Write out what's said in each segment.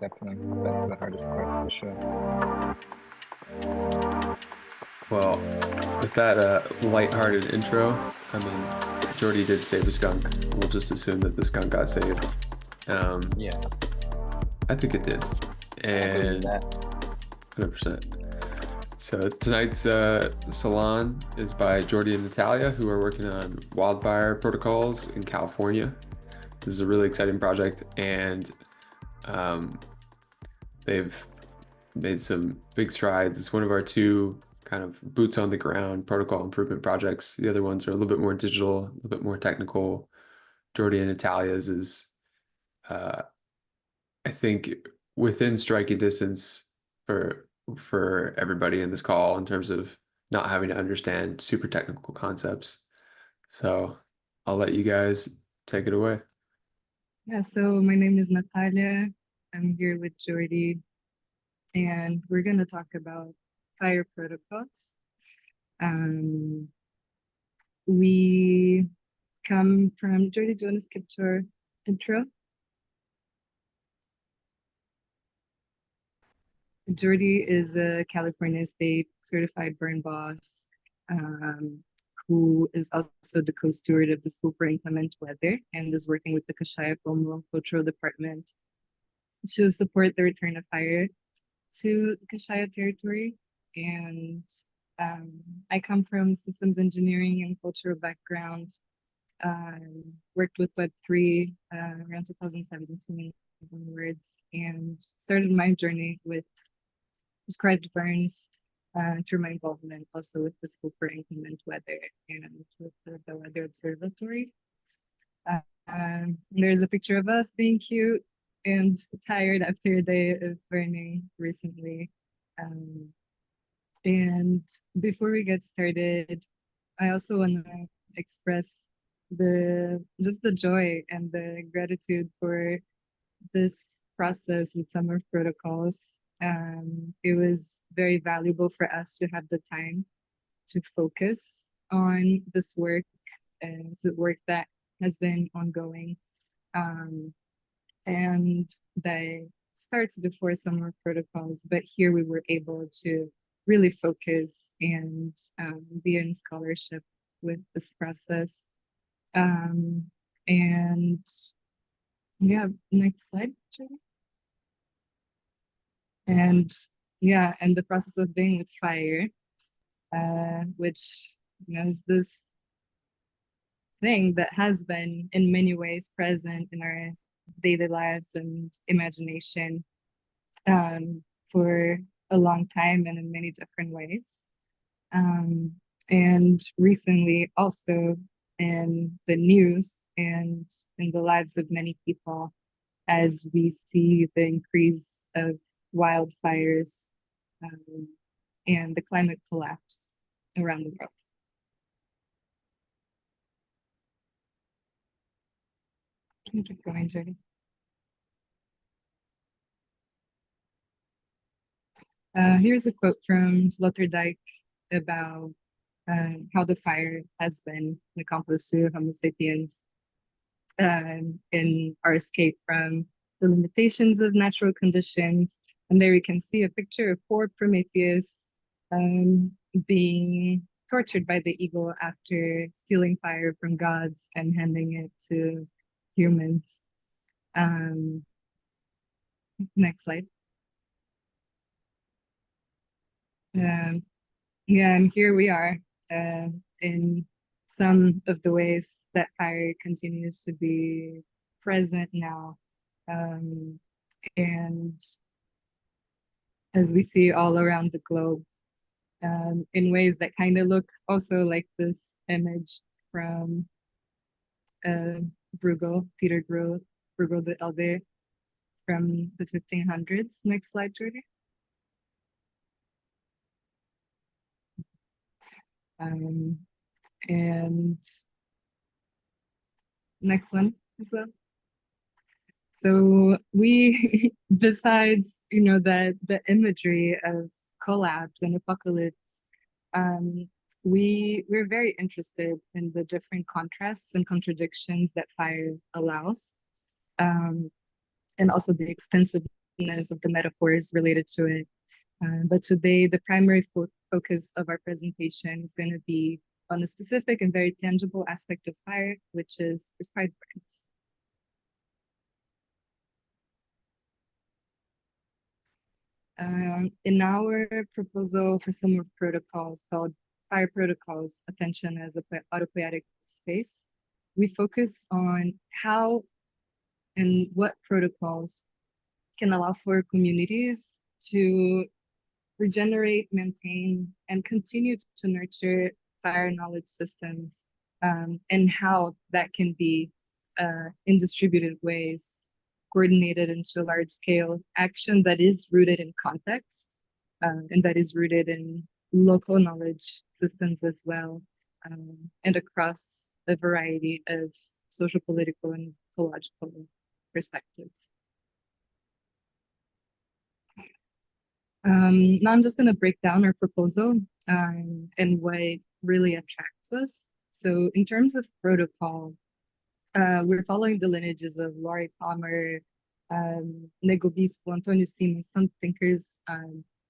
definitely. That's the hardest part for sure. Well, with that lighthearted intro, I mean, Jiordi did save a skunk. We'll just assume that the skunk got saved. Um, Yeah, I think it did, I believe and that. 100%. So tonight's Salon is by Jiordi and Nathalia, who are working on wildfire protocols in California. This is a really exciting project, and um, they've made some big strides. It's one of our two kind of boots on the ground protocol improvement projects. The other ones are a little bit more digital, a little bit more technical. Jiordi and Natalia's is, uh, I think, within striking distance for everybody in this call in terms of not having to understand super technical concepts. So I'll let you guys take it away. Yeah, so my name is Nathalia. I'm here with Jiordi, and we're going to talk about fire protocols. We come from Jiordi. Do you want to skip to our intro? Jiordi is a California State certified burn boss, who is also the co-steward of the School for Inclement Weather and is working with the Kashaya Pomo Cultural Department to support the return of fire to the Kashaya territory. And I come from systems engineering and cultural background. Worked with Web3 around 2017 onwards, and started my journey with prescribed burns through my involvement also with the School for Inclement Weather and with the Weather Observatory. There's a picture of us being cute and tired after a day of burning recently. And before we get started, I also want to express just the joy and the gratitude for this process with summer protocols. It was very valuable for us to have the time to focus on this work, and it's the work that has been ongoing, and that starts before summer protocols. But here we were able to really focus and be in scholarship with this process. And yeah, next slide, Julie. And yeah, and the process of being with fire, which is this thing that has been in many ways present in our daily lives and imagination for a long time and in many different ways. And recently also in the news and in the lives of many people, as we see the increase of wildfires and the climate collapse around the world. Can you keep going, Jiordi? Here's a quote from Sloterdijk about how the fire has been an accomplice to Homo sapiens in our escape from the limitations of natural conditions. And there we can see a picture of poor Prometheus being tortured by the eagle after stealing fire from gods and handing it to humans. Next slide. Yeah, and here we are in some of the ways that fire continues to be present now. And as we see all around the globe, in ways that kind of look also like this image from Bruegel, Peter Bruegel the Elder from the 1500s. Next slide, Jiordi. And next one as well. So we, besides, that the imagery of collapse and apocalypse, we're very interested in the different contrasts and contradictions that fire allows, and also the expensive broadness of the metaphors related to it. But today, the primary focus of our presentation is going to be on a specific and very tangible aspect of fire, which is prescribed burns. In our proposal for some of protocols called Fire Protocols, Attention as a Autopoietic Space, we focus on how and what protocols can allow for communities to regenerate, maintain, and continue to nurture fire knowledge systems, and how that can be in distributed ways, coordinated into large scale action that is rooted in context, and that is rooted in local knowledge systems as well, and across a variety of social, political, and ecological perspectives. Now I'm just going to break down our proposal and what really attracts us. So in terms of protocol, we're following the lineages of Laurie Palmer, Nego Bispo, Antonio Simas, some thinkers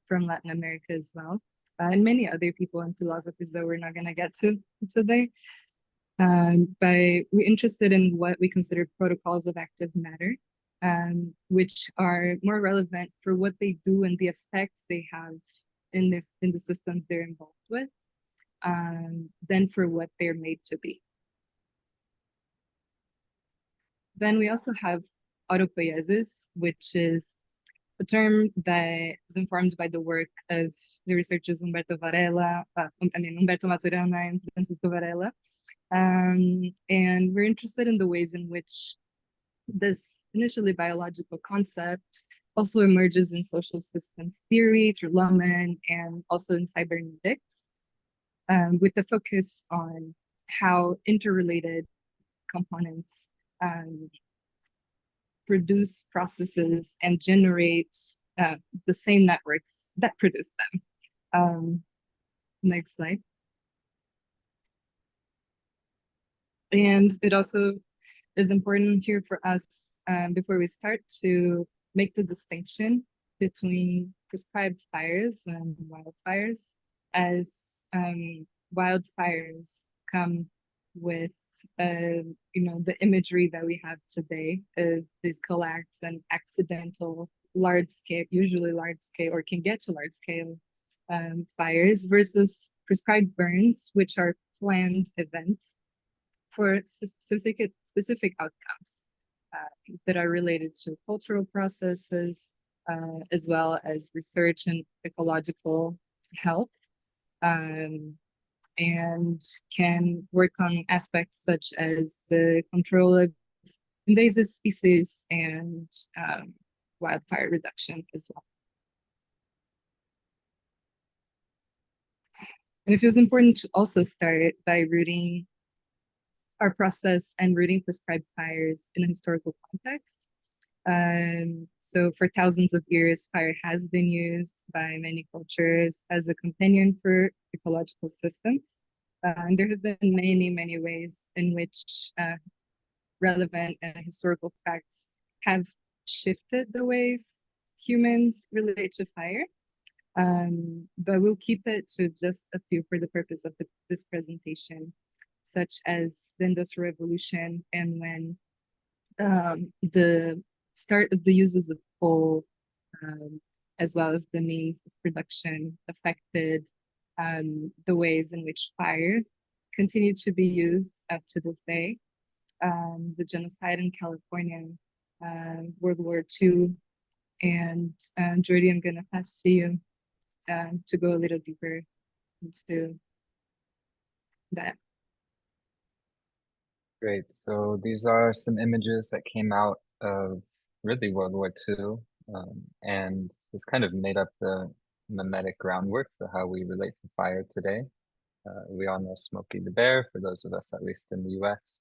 from Latin America as well, and many other people and philosophies that we're not going to get to today. But we're interested in what we consider protocols of active matter, which are more relevant for what they do and the effects they have in the systems they're involved with, than for what they're made to be. Then we also have autopoiesis, which is a term that is informed by the work of the researchers Humberto Maturana and Francisco Varela. And we're interested in the ways in which this initially biological concept also emerges in social systems theory through Lohmann and also in cybernetics, with the focus on how interrelated components produce processes and generate the same networks that produce them. Next slide. And it also is important here for us, before we start, to make the distinction between prescribed fires and wildfires, as wildfires come with the imagery that we have today of these collapse and accidental large scale, usually large scale, or can get to large scale fires, versus prescribed burns, which are planned events for specific outcomes that are related to cultural processes, as well as research and ecological health, and can work on aspects such as the control of invasive species and wildfire reduction as well. And it feels important to also start by rooting our process and rooting prescribed fires in a historical context. So for thousands of years, fire has been used by many cultures as a companion for ecological systems. And there have been many ways in which relevant and historical facts have shifted the ways humans relate to fire. But we'll keep it to just a few for the purpose of this presentation, such as the Industrial Revolution, and when the start of the uses of coal, as well as the means of production, affected the ways in which fire continued to be used up to this day. The genocide in California, World War II, and Jiordi, I'm going to pass to you to go a little deeper into that. Great. So these are some images that came out of really World War II, and this kind of made up the mimetic groundwork for how we relate to fire today. We all know Smokey the Bear, for those of us at least in the US.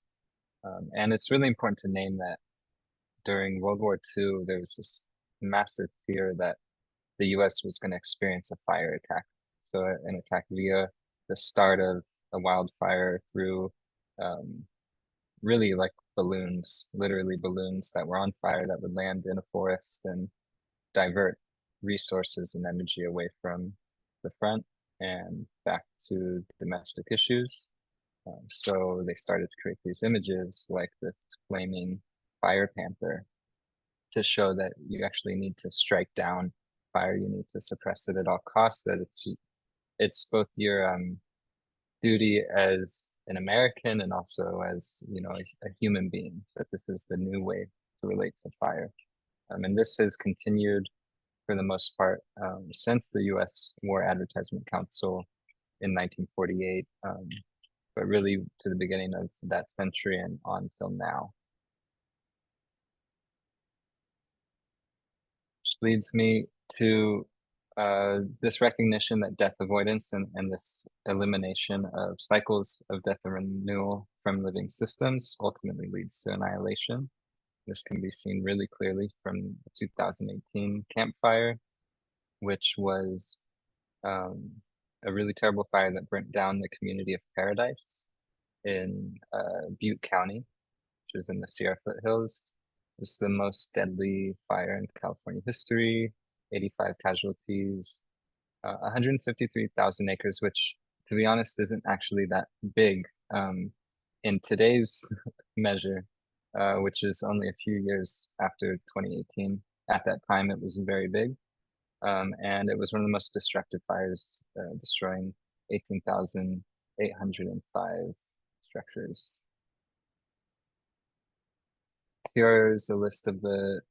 And it's really important to name that during World War II, there was this massive fear that the US was going to experience a fire attack. So an attack via the start of a wildfire through really like balloons, literally balloons that were on fire that would land in a forest and divert resources and energy away from the front and back to domestic issues. So they started to create these images like this flaming fire panther to show that you actually need to strike down fire, you need to suppress it at all costs, that it's both your duty as an American and also as, you know, a human being, that this is the new way to relate to fire. And this has continued for the most part since the US War Advertisement Council in 1948, but really to the beginning of that century and on till now. Which leads me to this recognition that death avoidance and this elimination of cycles of death and renewal from living systems ultimately leads to annihilation. This can be seen really clearly from the 2018 Camp Fire, which was a really terrible fire that burnt down the community of Paradise in Butte County, which is in the Sierra foothills. It's the most deadly fire in California history, 85 casualties, 153,000 acres, which, to be honest, isn't actually that big in today's measure, which is only a few years after 2018. At that time, it was very big. And it was one of the most destructive fires, destroying 18,805 structures. Here's a list of the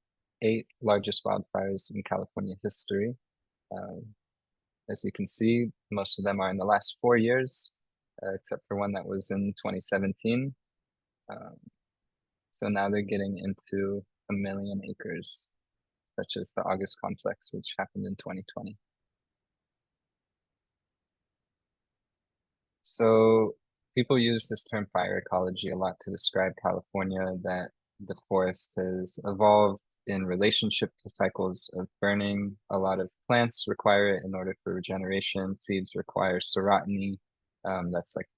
8 largest wildfires in California history. As you can see, most of them are in the last 4 years, except for one that was in 2017. So now they're getting into 1 million acres, such as the August complex, which happened in 2020. So people use this term fire ecology a lot to describe California, that the forest has evolved in relationship to cycles of burning. A lot of plants require it in order for regeneration. Seeds require serotiny, that's like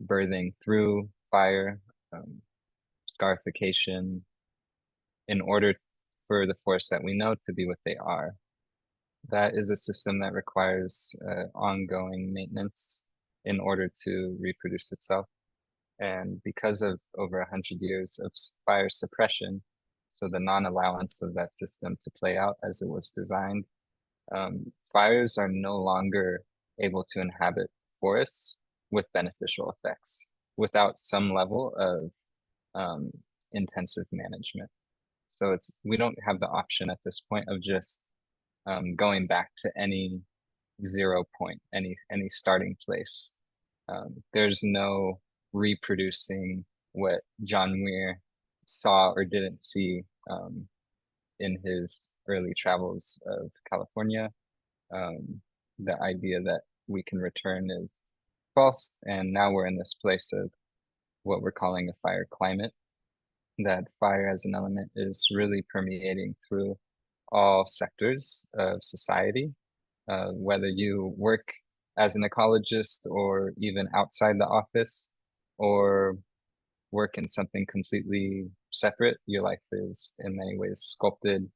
birthing through fire, scarification, in order for the forests that we know to be what they are. That is a system that requires ongoing maintenance in order to reproduce itself. And because of over 100 years of fire suppression, so the non-allowance of that system to play out as it was designed, fires are no longer able to inhabit forests with beneficial effects without some level of intensive management. So we don't have the option at this point of just going back to any 0 point, any starting place. There's no reproducing what John Muir saw or didn't see in his early travels of California. The idea that we can return is false, and now we're in this place of what we're calling a fire climate, that fire as an element is really permeating through all sectors of society, whether you work as an ecologist or even outside the office, or work in something completely separate. Your life is in many ways sculpted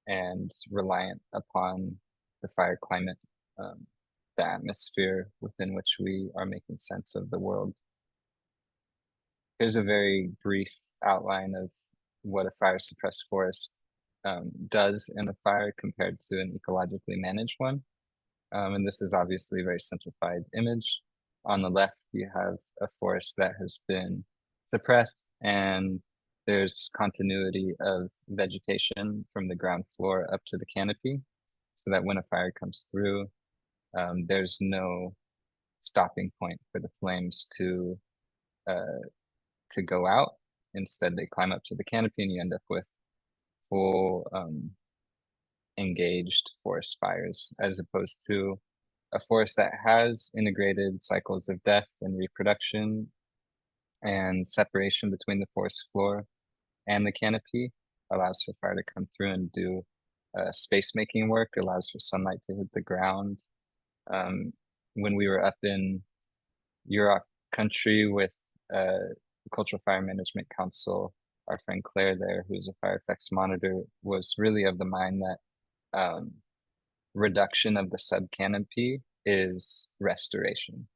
and reliant upon the fire climate, the atmosphere within which we are making sense of the world. Here's a very brief outline of what a fire suppressed forest does in a fire compared to an ecologically managed one. And this is obviously a very simplified image. On the left, you have a forest that has been suppressed, and there's continuity of vegetation from the ground floor up to the canopy, so that when a fire comes through, there's no stopping point for the flames to go out. Instead, they climb up to the canopy, and you end up with full engaged forest fires, as opposed to a forest that has integrated cycles of death and reproduction and separation between the forest floor and the canopy, allows for fire to come through and do space making work, allows for sunlight to hit the ground. When we were up in Yurok country with Cultural Fire Management Council our friend Claire there, who's a fire effects monitor, was really of the mind that reduction of the subcanopy is restoration.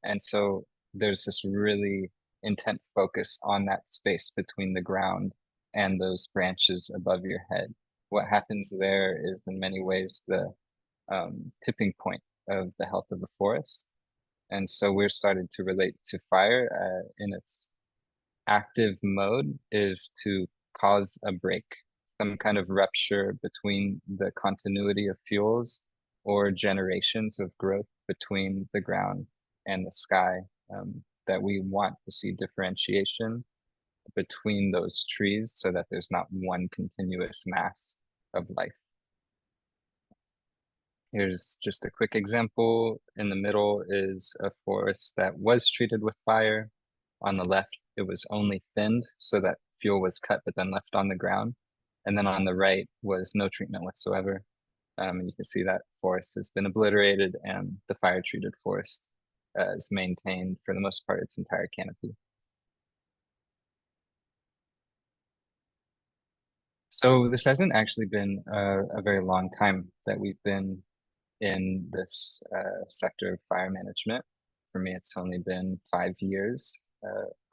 And so there's this really intent focus on that space between the ground and those branches above your head. What happens there is in many ways the tipping point of the health of the forest. And so we're starting to relate to fire in its active mode is to cause a break, some kind of rupture between the continuity of fuels or generations of growth between the ground and the sky, that we want to see differentiation between those trees so that there's not one continuous mass of life. Here's just a quick example. In the middle is a forest that was treated with fire. On the left, it was only thinned so that fuel was cut but then left on the ground. And then on the right was no treatment whatsoever. And you can see that forest has been obliterated and the fire treated forest is maintained for the most part its entire canopy. So this hasn't actually been a very long time that we've been in this sector of fire management. For me, it's only been 5 years.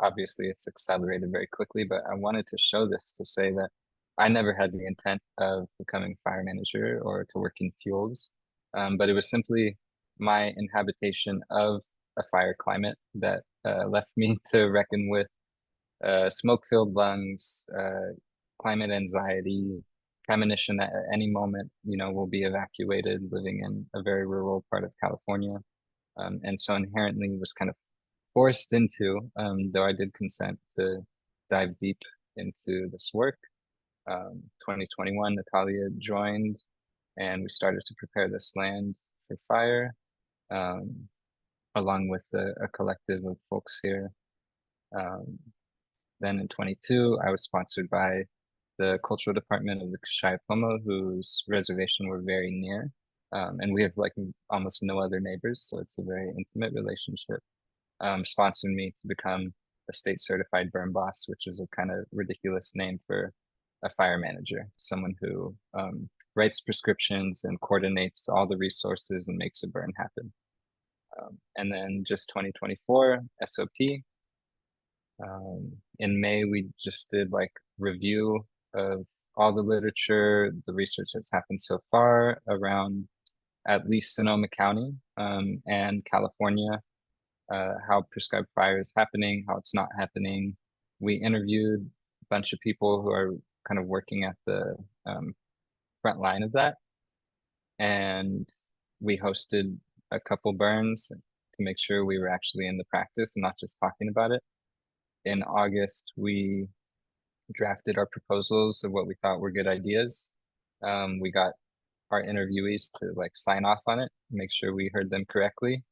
Obviously, it's accelerated very quickly, but I wanted to show this to say that I never had the intent of becoming fire manager or to work in fuels, but it was simply my inhabitation of a fire climate that left me to reckon with smoke-filled lungs, climate anxiety, premonition that at any moment, we'll be evacuated living in a very rural part of California. And so inherently was kind of forced into, though I did consent to dive deep into this work. 2021, Nathalia joined and we started to prepare this land for fire, along with a collective of folks here. Then in 22, I was sponsored by the cultural department of the Kashiapomo, whose reservation we're very near. And we have like almost no other neighbors, so it's a very intimate relationship. Sponsored me to become a state certified burn boss, which is a kind of ridiculous name for a fire manager, someone who writes prescriptions and coordinates all the resources and makes a burn happen. And then just 2024, SOP. In May, we just did like review of all the literature, the research that's happened so far around at least Sonoma County and California, how prescribed fire is happening, how it's not happening. We interviewed a bunch of people who are kind of working at the front line of that. And we hosted a couple burns to make sure we were actually in the practice and not just talking about it. In August, we drafted our proposals of what we thought were good ideas. We got our interviewees to like sign off on it, make sure we heard them correctly.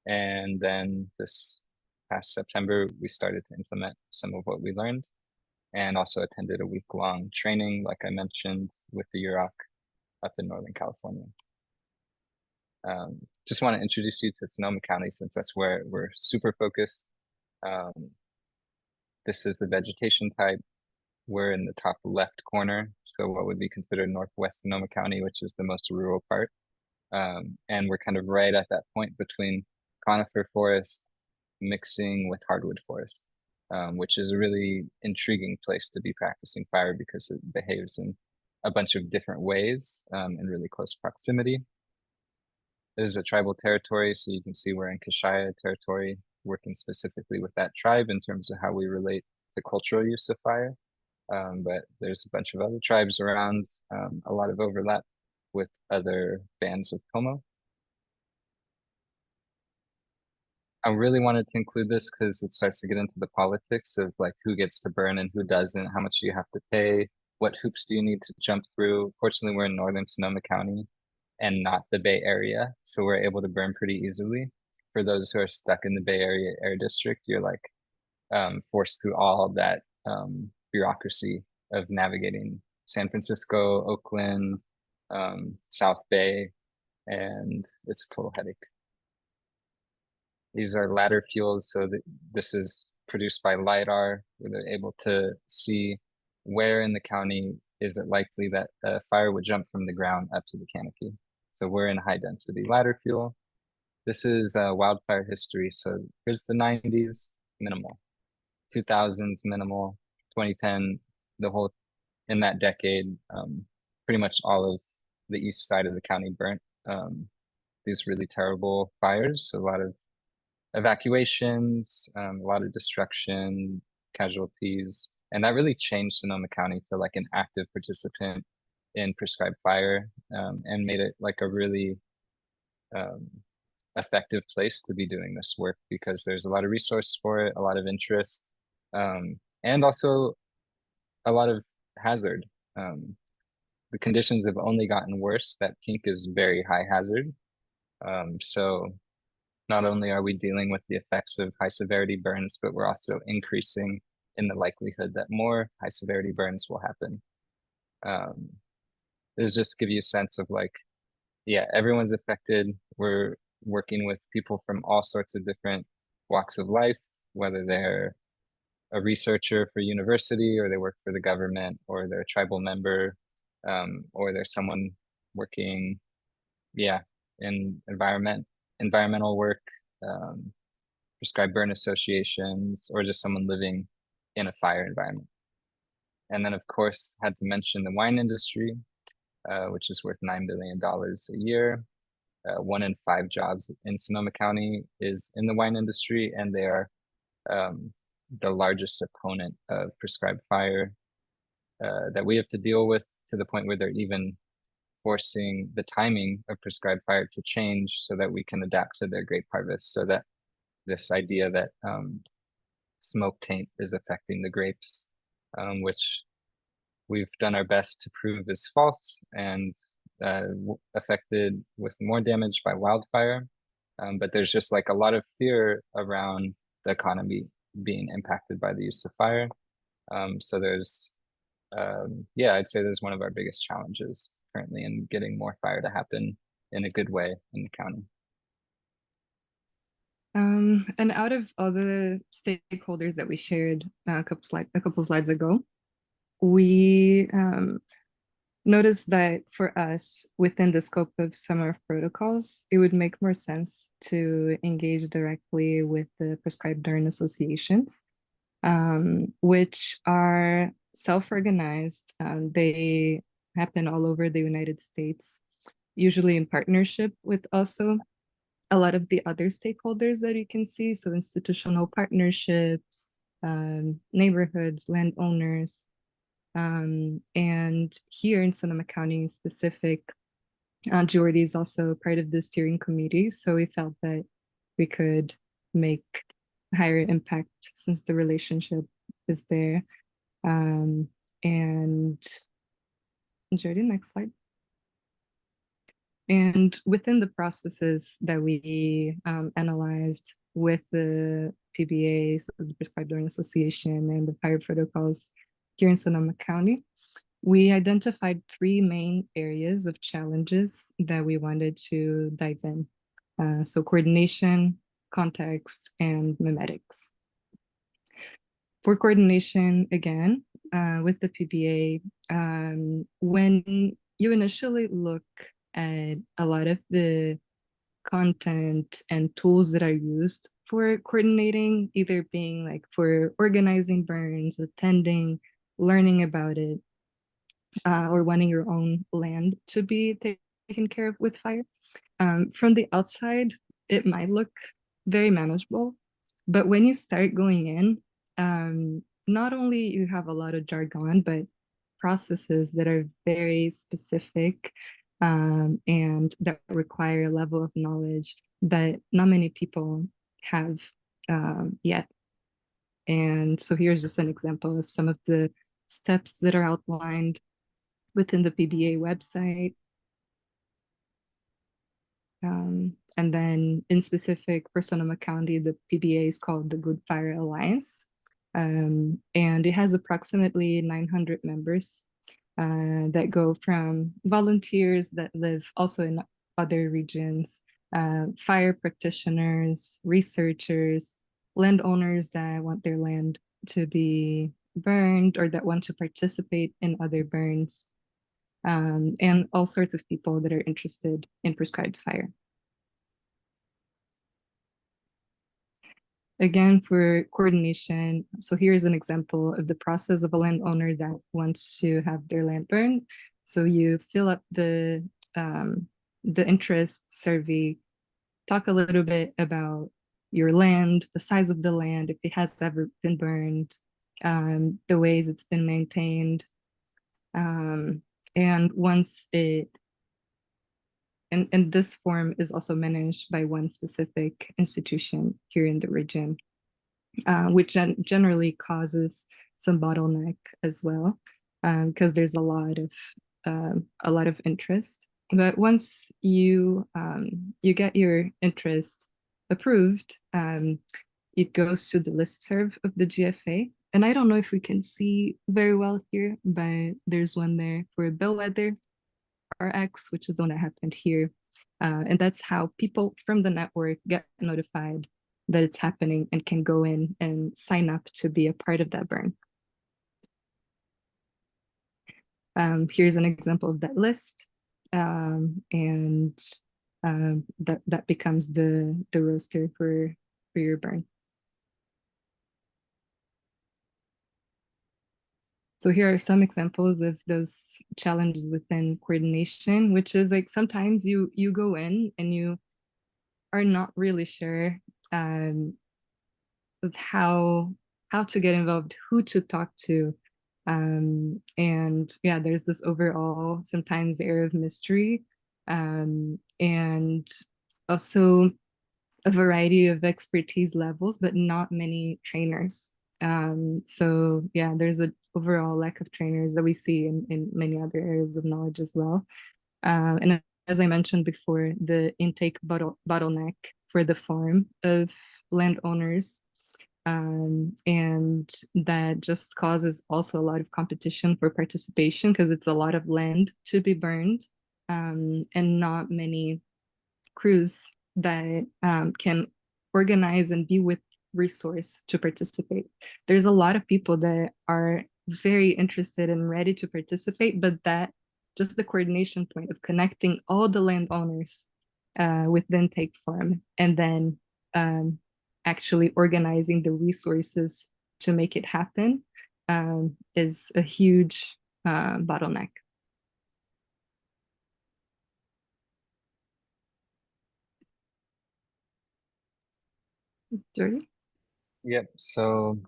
And then this past September, we started to implement some of what we learned and also attended a week-long training, like I mentioned, with the UROC up in Northern California. Just want to introduce you to Sonoma County since that's where we're super focused. This is the vegetation type. We're in the top left corner, so what would be considered Northwest Sonoma County, which is the most rural part. And we're kind of right at that point between conifer forest mixing with hardwood forest, which is a really intriguing place to be practicing fire because it behaves in a bunch of different ways in really close proximity. This is a tribal territory, so you can see we're in Kashaya territory, working specifically with that tribe in terms of how we relate to cultural use of fire. But there's a bunch of other tribes around, a lot of overlap with other bands of Pomo. I really wanted to include this because it starts to get into the politics of like who gets to burn and who doesn't, how much do you have to pay, what hoops do you need to jump through. Fortunately, we're in Northern Sonoma County and not the Bay Area, so we're able to burn pretty easily. For those who are stuck in the Bay Area Air District, you're like forced through all of that bureaucracy of navigating San Francisco, Oakland, South Bay, and it's a total headache. These are ladder fuels, so this is produced by LiDAR, where they're able to see where in the county is it likely that a fire would jump from the ground up to the canopy. So we're in high density ladder fuel. This is wildfire history. So here's the 90s, minimal. 2000s, minimal. 2010, the whole, in that decade, pretty much all of the east side of the county burnt. These really terrible fires, so a lot of evacuations, a lot of destruction, casualties, and that really changed Sonoma County to like an active participant in prescribed fire, and made it like a really effective place to be doing this work because there's a lot of resource for it, a lot of interest, and also a lot of hazard. The conditions have only gotten worse. That pink is very high hazard. So not only are we dealing with the effects of high severity burns, but we're also increasing in the likelihood that more high severity burns will happen. This just give you a sense of like, yeah, everyone's affected. We're working with people from all sorts of different walks of life, whether they're a researcher for university or they work for the government or they're a tribal member, or there's someone working, yeah, in environmental work, prescribed burn associations, or just someone living in a fire environment. And then, of course, had to mention the wine industry, which is worth $9 billion a year. 1 in 5 jobs in Sonoma County is in the wine industry, and they are the largest opponent of prescribed fire that we have to deal with, to the point where they're even forcing the timing of prescribed fire to change so that we can adapt to their grape harvest, so that this idea that smoke taint is affecting the grapes, which we've done our best to prove is false and affected with more damage by wildfire. But there's just like a lot of fear around the economy being impacted by the use of fire. So there's, yeah, I'd say there's one of our biggest challenges currently in getting more fire to happen in a good way in the county. And out of all the stakeholders that we shared a couple slides ago, we noticed that for us, within the scope of summer protocols, it would make more sense to engage directly with the prescribed burn associations, which are self-organized. They happen all over the United States, usually in partnership with also a lot of the other stakeholders that you can see. So institutional partnerships, neighborhoods, landowners. And here in Sonoma County specific, Jiordi is also part of the steering committee. So we felt that we could make higher impact since the relationship is there. And Jiordi, next slide. And within the processes that we analyzed with the PBAs, the Prescribed Burn Association, and the fire protocols here in Sonoma County, we identified 3 main areas of challenges that we wanted to dive in. So coordination, context, and mimetics. For coordination, again, with the PBA, when you initially look at a lot of the content and tools that are used for coordinating, either being like for organizing burns, attending, learning about it, or wanting your own land to be taken care of with fire. From the outside, it might look very manageable, but when you start going in, not only you have a lot of jargon, but processes that are very specific, and that require a level of knowledge that not many people have yet. And so here's just an example of some of the steps that are outlined within the PBA website. And then in specific for Sonoma County, the PBA is called the Good Fire Alliance. And it has approximately 900 members that go from volunteers that live also in other regions, fire practitioners, researchers, landowners that want their land to be burned or that want to participate in other burns, and all sorts of people that are interested in prescribed fire. Again, for coordination, so here's an example of the process of a landowner that wants to have their land burned. So you fill up the interest survey, talk a little bit about your land, the size of the land, if it has ever been burned, the ways it's been maintained. And once it, and this form is also managed by one specific institution here in the region, which generally causes some bottleneck as well, because there's a lot of interest. But once you get your interest approved, it goes to the listserv of the GFA. And I don't know if we can see very well here, but there's one there for Bellwether RX, which is the one that happened here. And that's how people from the network get notified that it's happening and can go in and sign up to be a part of that burn. Here's an example of that list. And that becomes the roster for your burn. So here are some examples of those challenges within coordination, which is like sometimes you go in and you are not really sure of how to get involved, who to talk to. And yeah, there's this overall sometimes air of mystery, and also a variety of expertise levels, but not many trainers. So yeah, there's an overall lack of trainers that we see in many other areas of knowledge as well. And as I mentioned before, the intake bottleneck for the farm of landowners, and that just causes also a lot of competition for participation because it's a lot of land to be burned, and not many crews that can organize and be with resource to participate. There's a lot of people that are very interested and ready to participate, but that just the coordination point of connecting all the landowners with the intake farm and then actually organizing the resources to make it happen is a huge bottleneck. Jiordi? Yep. So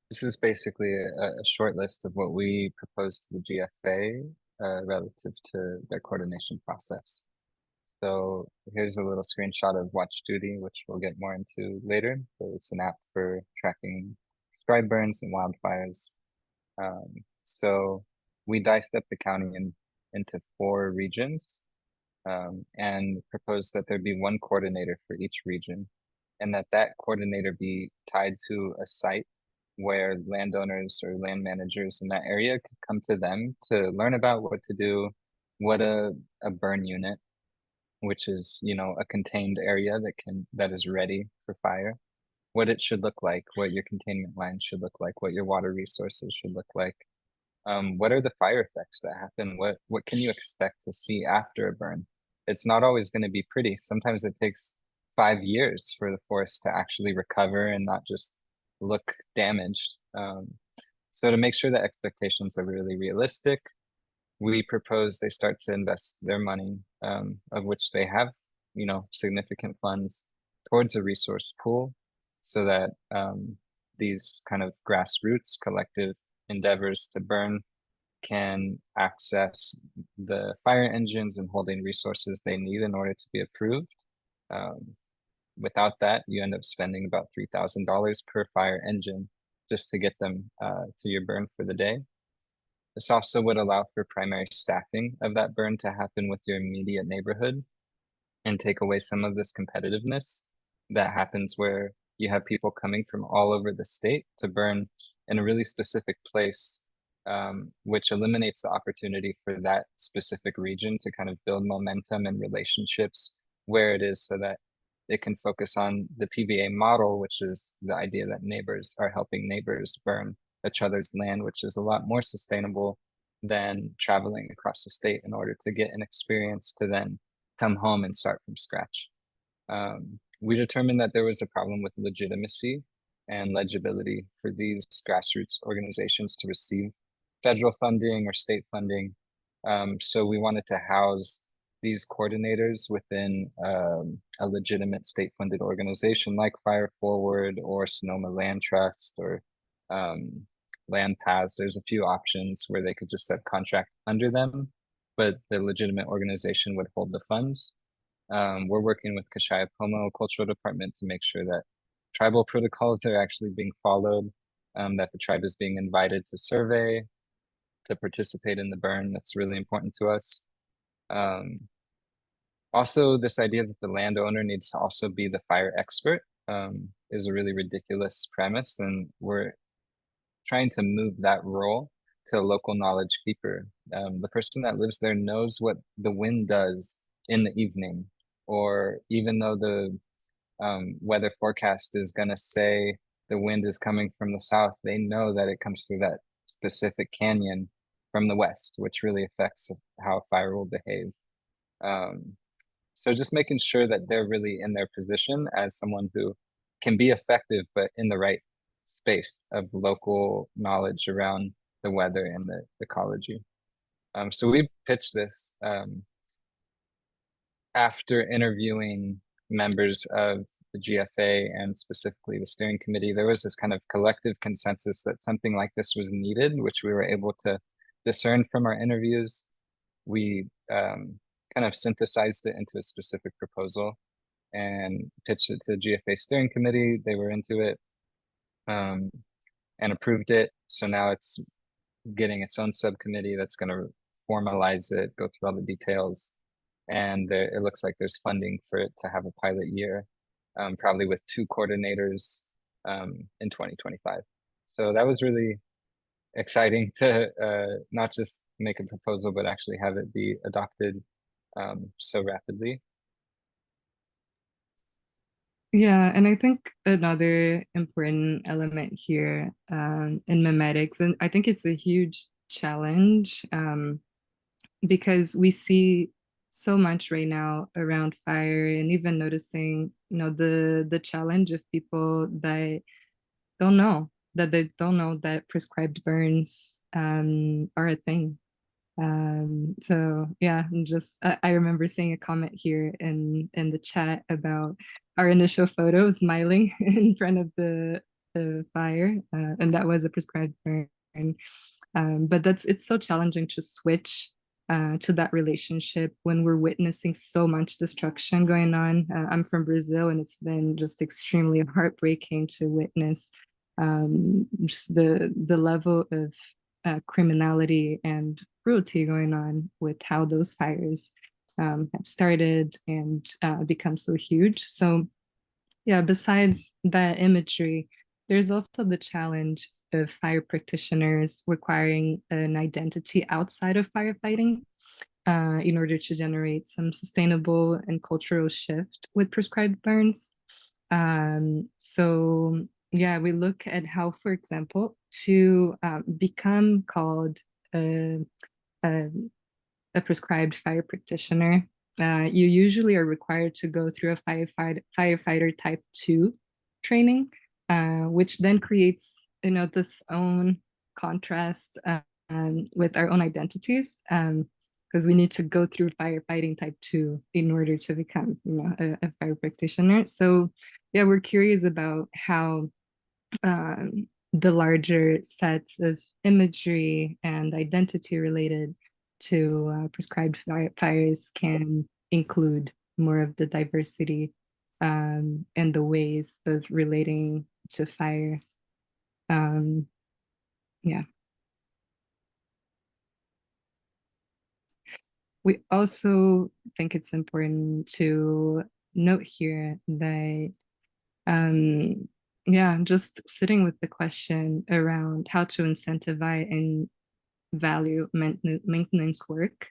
this is basically a short list of what we proposed to the GFA relative to their coordination process. So here's a little screenshot of Watch Duty, which we'll get more into later. So it's an app for tracking sky burns and wildfires. So we diced up the county into 4 regions, and proposed that there be one coordinator for each region, and that coordinator be tied to a site where landowners or land managers in that area could come to them to learn about what to do, what a burn unit, which is, you know, a contained area that is ready for fire, what it should look like, what your containment lines should look like, what your water resources should look like. What are the fire effects that happen? What can you expect to see after a burn? It's not always going to be pretty. Sometimes it takes 5 years for the forest to actually recover and not just look damaged. So to make sure that expectations are really realistic, we propose they start to invest their money, of which they have, you know, significant funds, towards a resource pool, so that these kind of grassroots collective endeavors to burn can access the fire engines and holding resources they need in order to be approved. Without that, you end up spending about $3,000 per fire engine just to get them to your burn for the day. This also would allow for primary staffing of that burn to happen with your immediate neighborhood and take away some of this competitiveness that happens where you have people coming from all over the state to burn in a really specific place, which eliminates the opportunity for that specific region to kind of build momentum and relationships where it is, so that it can focus on the PVA model, which is the idea that neighbors are helping neighbors burn each other's land, which is a lot more sustainable than traveling across the state in order to get an experience to then come home and start from scratch. We determined that there was a problem with legitimacy and legibility for these grassroots organizations to receive federal funding or state funding. So we wanted to house these coordinators within a legitimate state-funded organization like Fire Forward or Sonoma Land Trust or Land Paths. There's a few options where they could just subcontract under them, but the legitimate organization would hold the funds. We're working with Kashiapomo Cultural Department to make sure that tribal protocols are actually being followed, that the tribe is being invited to survey, to participate in the burn. That's really important to us. Also, this idea that the landowner needs to also be the fire expert is a really ridiculous premise, and we're trying to move that role to a local knowledge keeper. The person that lives there knows what the wind does in the evening, or even though the weather forecast is going to say the wind is coming from the south, they know that it comes through that specific canyon from the west, which really affects how fire will behave. So just making sure that they're really in their position as someone who can be effective, but in the right space of local knowledge around the weather and the ecology. So we pitched this after interviewing members of the GFA and specifically the steering committee. There was this kind of collective consensus that something like this was needed, which we were able to discern from our interviews. We kind of synthesized it into a specific proposal and pitched it to the GFA steering committee. They were into it and approved it. So now it's getting its own subcommittee that's going to formalize it, go through all the details. And it looks like there's funding for it to have a pilot year, probably with 2 coordinators in 2025. So that was really exciting to not just make a proposal, but actually have it be adopted so rapidly. Yeah, and I think another important element here in memetics, and I think it's a huge challenge because we see so much right now around fire, and even noticing, the challenge of people that don't know that prescribed burns are a thing. So yeah, and just I remember seeing a comment here in the chat about our initial photo smiling in front of the fire, and that was a prescribed burn. But it's so challenging to switch to that relationship when we're witnessing so much destruction going on. I'm from Brazil, and it's been just extremely heartbreaking to witness just the level of criminality and cruelty going on with how those fires have started and become so huge. So yeah, besides that imagery, there's also the challenge of fire practitioners requiring an identity outside of firefighting in order to generate some sustainable and cultural shift with prescribed burns. So yeah, we look at how, for example, to become called a, a, a prescribed fire practitioner, you usually are required to go through a firefighter type 2 training, which then creates, this own contrast with our own identities, because we need to go through firefighting type 2 in order to become, a fire practitioner. So yeah, we're curious about how the larger sets of imagery and identity related to prescribed fires can include more of the diversity and the ways of relating to fire. Yeah. We also think it's important to note here that yeah, just sitting with the question around how to incentivize and value maintenance work.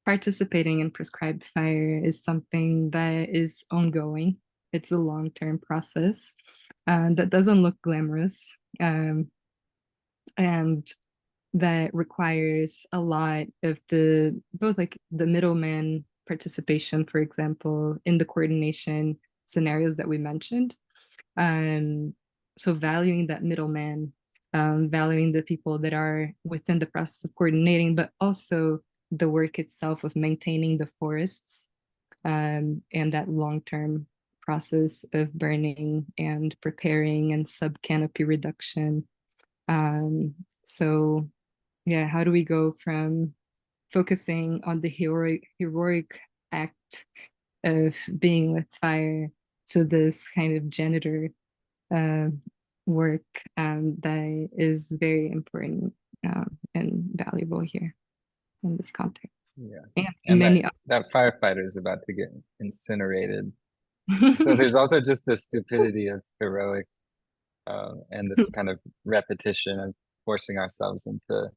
participating in prescribed fire is something that is ongoing. It's a long-term process that doesn't look glamorous, and that requires a lot of the both like the middleman participation, for example, in the coordination scenarios that we mentioned. So valuing that middleman, valuing the people that are within the process of coordinating, but also the work itself of maintaining the forests, and that long-term process of burning and preparing and sub-canopy reduction. So yeah, how do we go from focusing on the heroic act of being with fire to this kind of janitor uh, work that is very important and valuable here in this context. Yeah. And And many that firefighter is about to get incinerated. So other. there's also just the stupidity of heroic and this kind of repetition of forcing ourselves into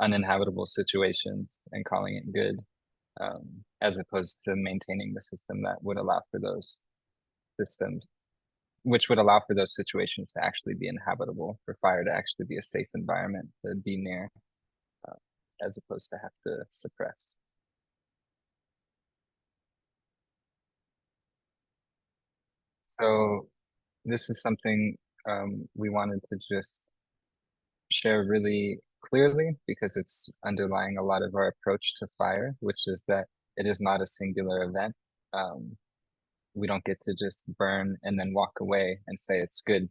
uninhabitable situations and calling it good, as opposed to maintaining the system that would allow for those systems, which would allow for those situations to actually be inhabitable, for fire to actually be a safe environment to be near, uh, as opposed to have to suppress. So this is something we wanted to just share really clearly because it's underlying a lot of our approach to fire, which is that it is not a singular event. We don't get to just burn and then walk away and say it's good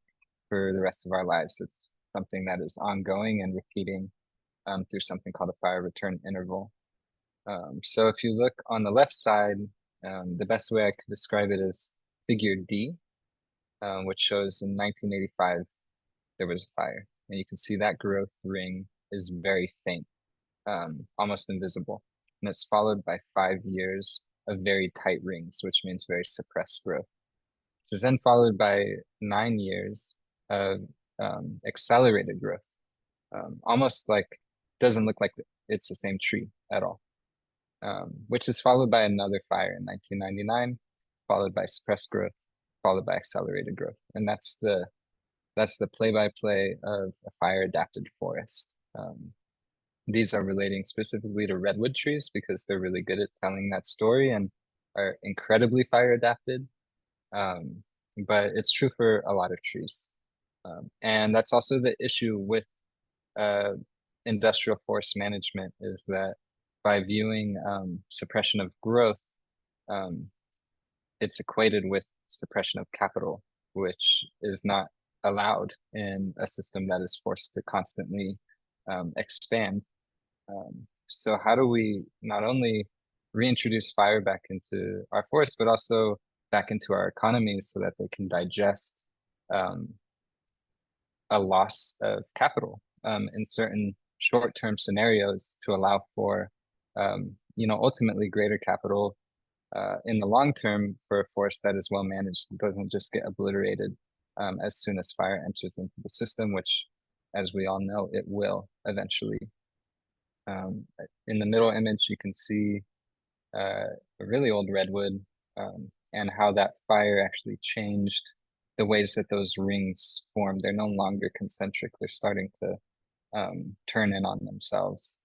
for the rest of our lives. It's something that is ongoing and repeating through something called a fire return interval. So if you look on the left side, the best way I could describe it is figure D, which shows in 1985 there was a fire. And you can see that growth ring is very faint, almost invisible. And it's followed by 5 years of very tight rings, which means very suppressed growth, which is then followed by 9 years of accelerated growth. Almost like, doesn't look like it's the same tree at all, which is followed by another fire in 1999, followed by suppressed growth, followed by accelerated growth. And that's the play-by-play of a fire-adapted forest. These are relating specifically to redwood trees because they're really good at telling that story and are incredibly fire-adapted. But it's true for a lot of trees. And that's also the issue with industrial forest management, is that by viewing suppression of growth, it's equated with suppression of capital, which is not allowed in a system that is forced to constantly expand. So how do we not only reintroduce fire back into our forests, but also back into our economies so that they can digest a loss of capital in certain short-term scenarios to allow for, ultimately greater capital in the long term for a forest that is well managed. It doesn't just get obliterated as soon as fire enters into the system, which, as we all know, it will eventually. In the middle image, you can see a really old redwood and how that fire actually changed the ways that those rings form. They're no longer concentric. They're starting to turn in on themselves.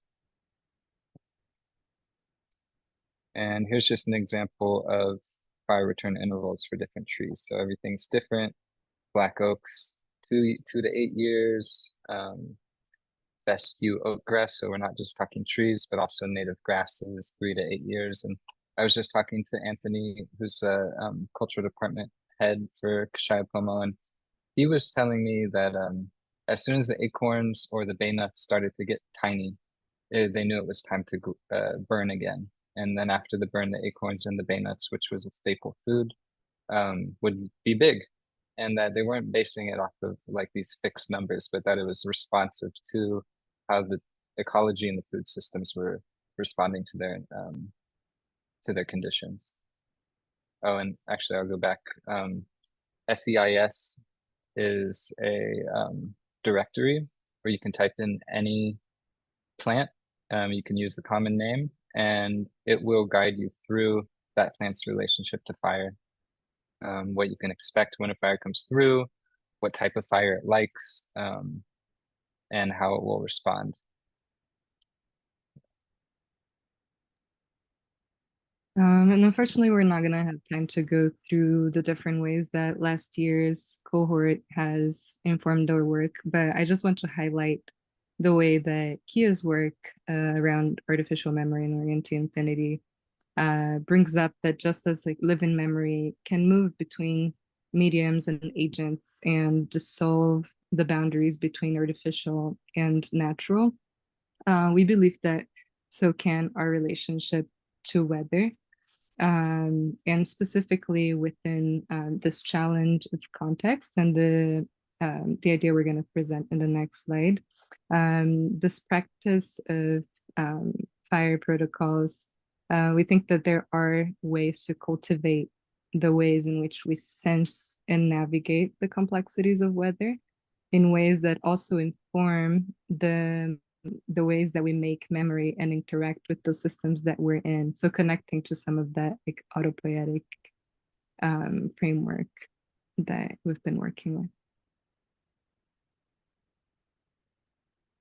And here's just an example of fire return intervals for different trees. So everything's different. Black oaks, 2 to 8 years. Fescue oak grass, so we're not just talking trees, but also native grasses, 3 to 8 years. And I was just talking to Anthony, who's a cultural department head for Kashiapomo, and he was telling me that as soon as the acorns or the bay nuts started to get tiny, they knew it was time to burn again. And then after the burn, the acorns and the bay nuts, which was a staple food, would be big. And that they weren't basing it off of like these fixed numbers, but that it was responsive to how the ecology and the food systems were responding to their conditions. Oh, and actually, I'll go back. FEIS is a directory where you can type in any plant. You can use the common name, and it will guide you through that plant's relationship to fire, what you can expect when a fire comes through, what type of fire it likes, and how it will respond. And unfortunately, we're not gonna have time to go through the different ways that last year's cohort has informed our work, but I just want to highlight the way that Kia's work around artificial memory and oriented infinity brings up that just as like living memory can move between mediums and agents and dissolve the boundaries between artificial and natural, we believe that so can our relationship to weather. And specifically within this challenge of context and the idea we're going to present in the next slide, this practice of fire protocols, we think that there are ways to cultivate the ways in which we sense and navigate the complexities of weather in ways that also inform the ways that we make memory and interact with those systems that we're in. So connecting to some of that like autopoietic framework that we've been working with.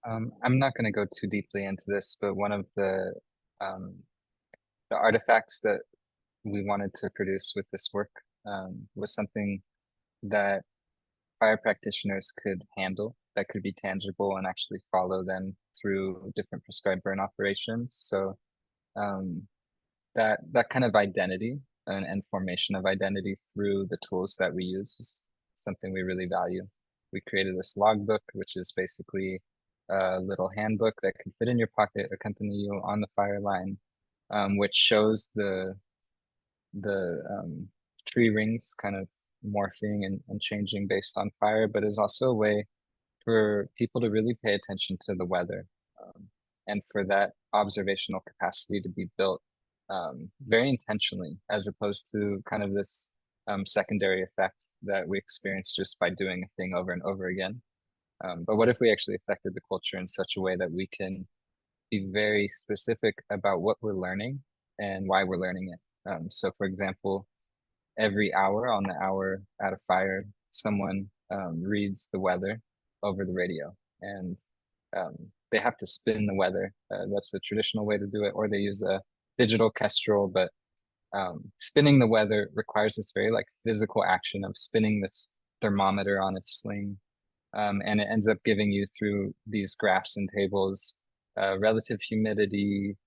I'm not going to go too deeply into this, but one of the artifacts that we wanted to produce with this work was something that fire practitioners could handle, that could be tangible and actually follow them through different prescribed burn operations. So that kind of identity and formation of identity through the tools that we use is something we really value. We created this logbook, which is basically a little handbook that can fit in your pocket, accompany you on the fire line, which shows the tree rings kind of morphing and changing based on fire, but is also a way for people to really pay attention to the weather, and for that observational capacity to be built very intentionally, as opposed to kind of this secondary effect that we experience just by doing a thing over and over again. But what if we actually affected the culture in such a way that we can be very specific about what we're learning and why we're learning it? So for example, every hour on the hour at a fire, someone reads the weather over the radio, and they have to spin the weather. That's the traditional way to do it, or they use a digital kestrel, but spinning the weather requires this very like physical action of spinning this thermometer on its sling. And it ends up giving you through these graphs and tables, relative humidity,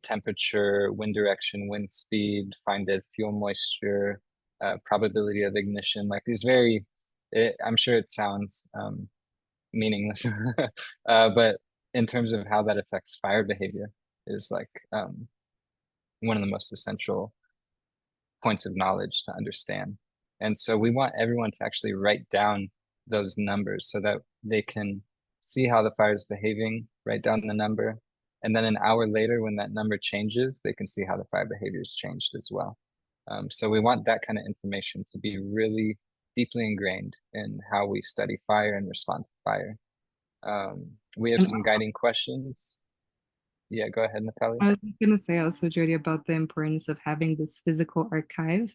temperature, wind direction, wind speed, find dead fuel moisture, probability of ignition, like these very, I'm sure it sounds meaningless, but in terms of how that affects fire behavior is like one of the most essential points of knowledge to understand. And so we want everyone to actually write down those numbers so that they can see how the fire is behaving, write down the number, and then an hour later when that number changes, they can see how the fire behavior has changed as well. So we want that kind of information to be really deeply ingrained in how we study fire and respond to fire. We have some guiding questions. Yeah, go ahead, Nathalia. I was going to say also, Jiordi, about the importance of having this physical archive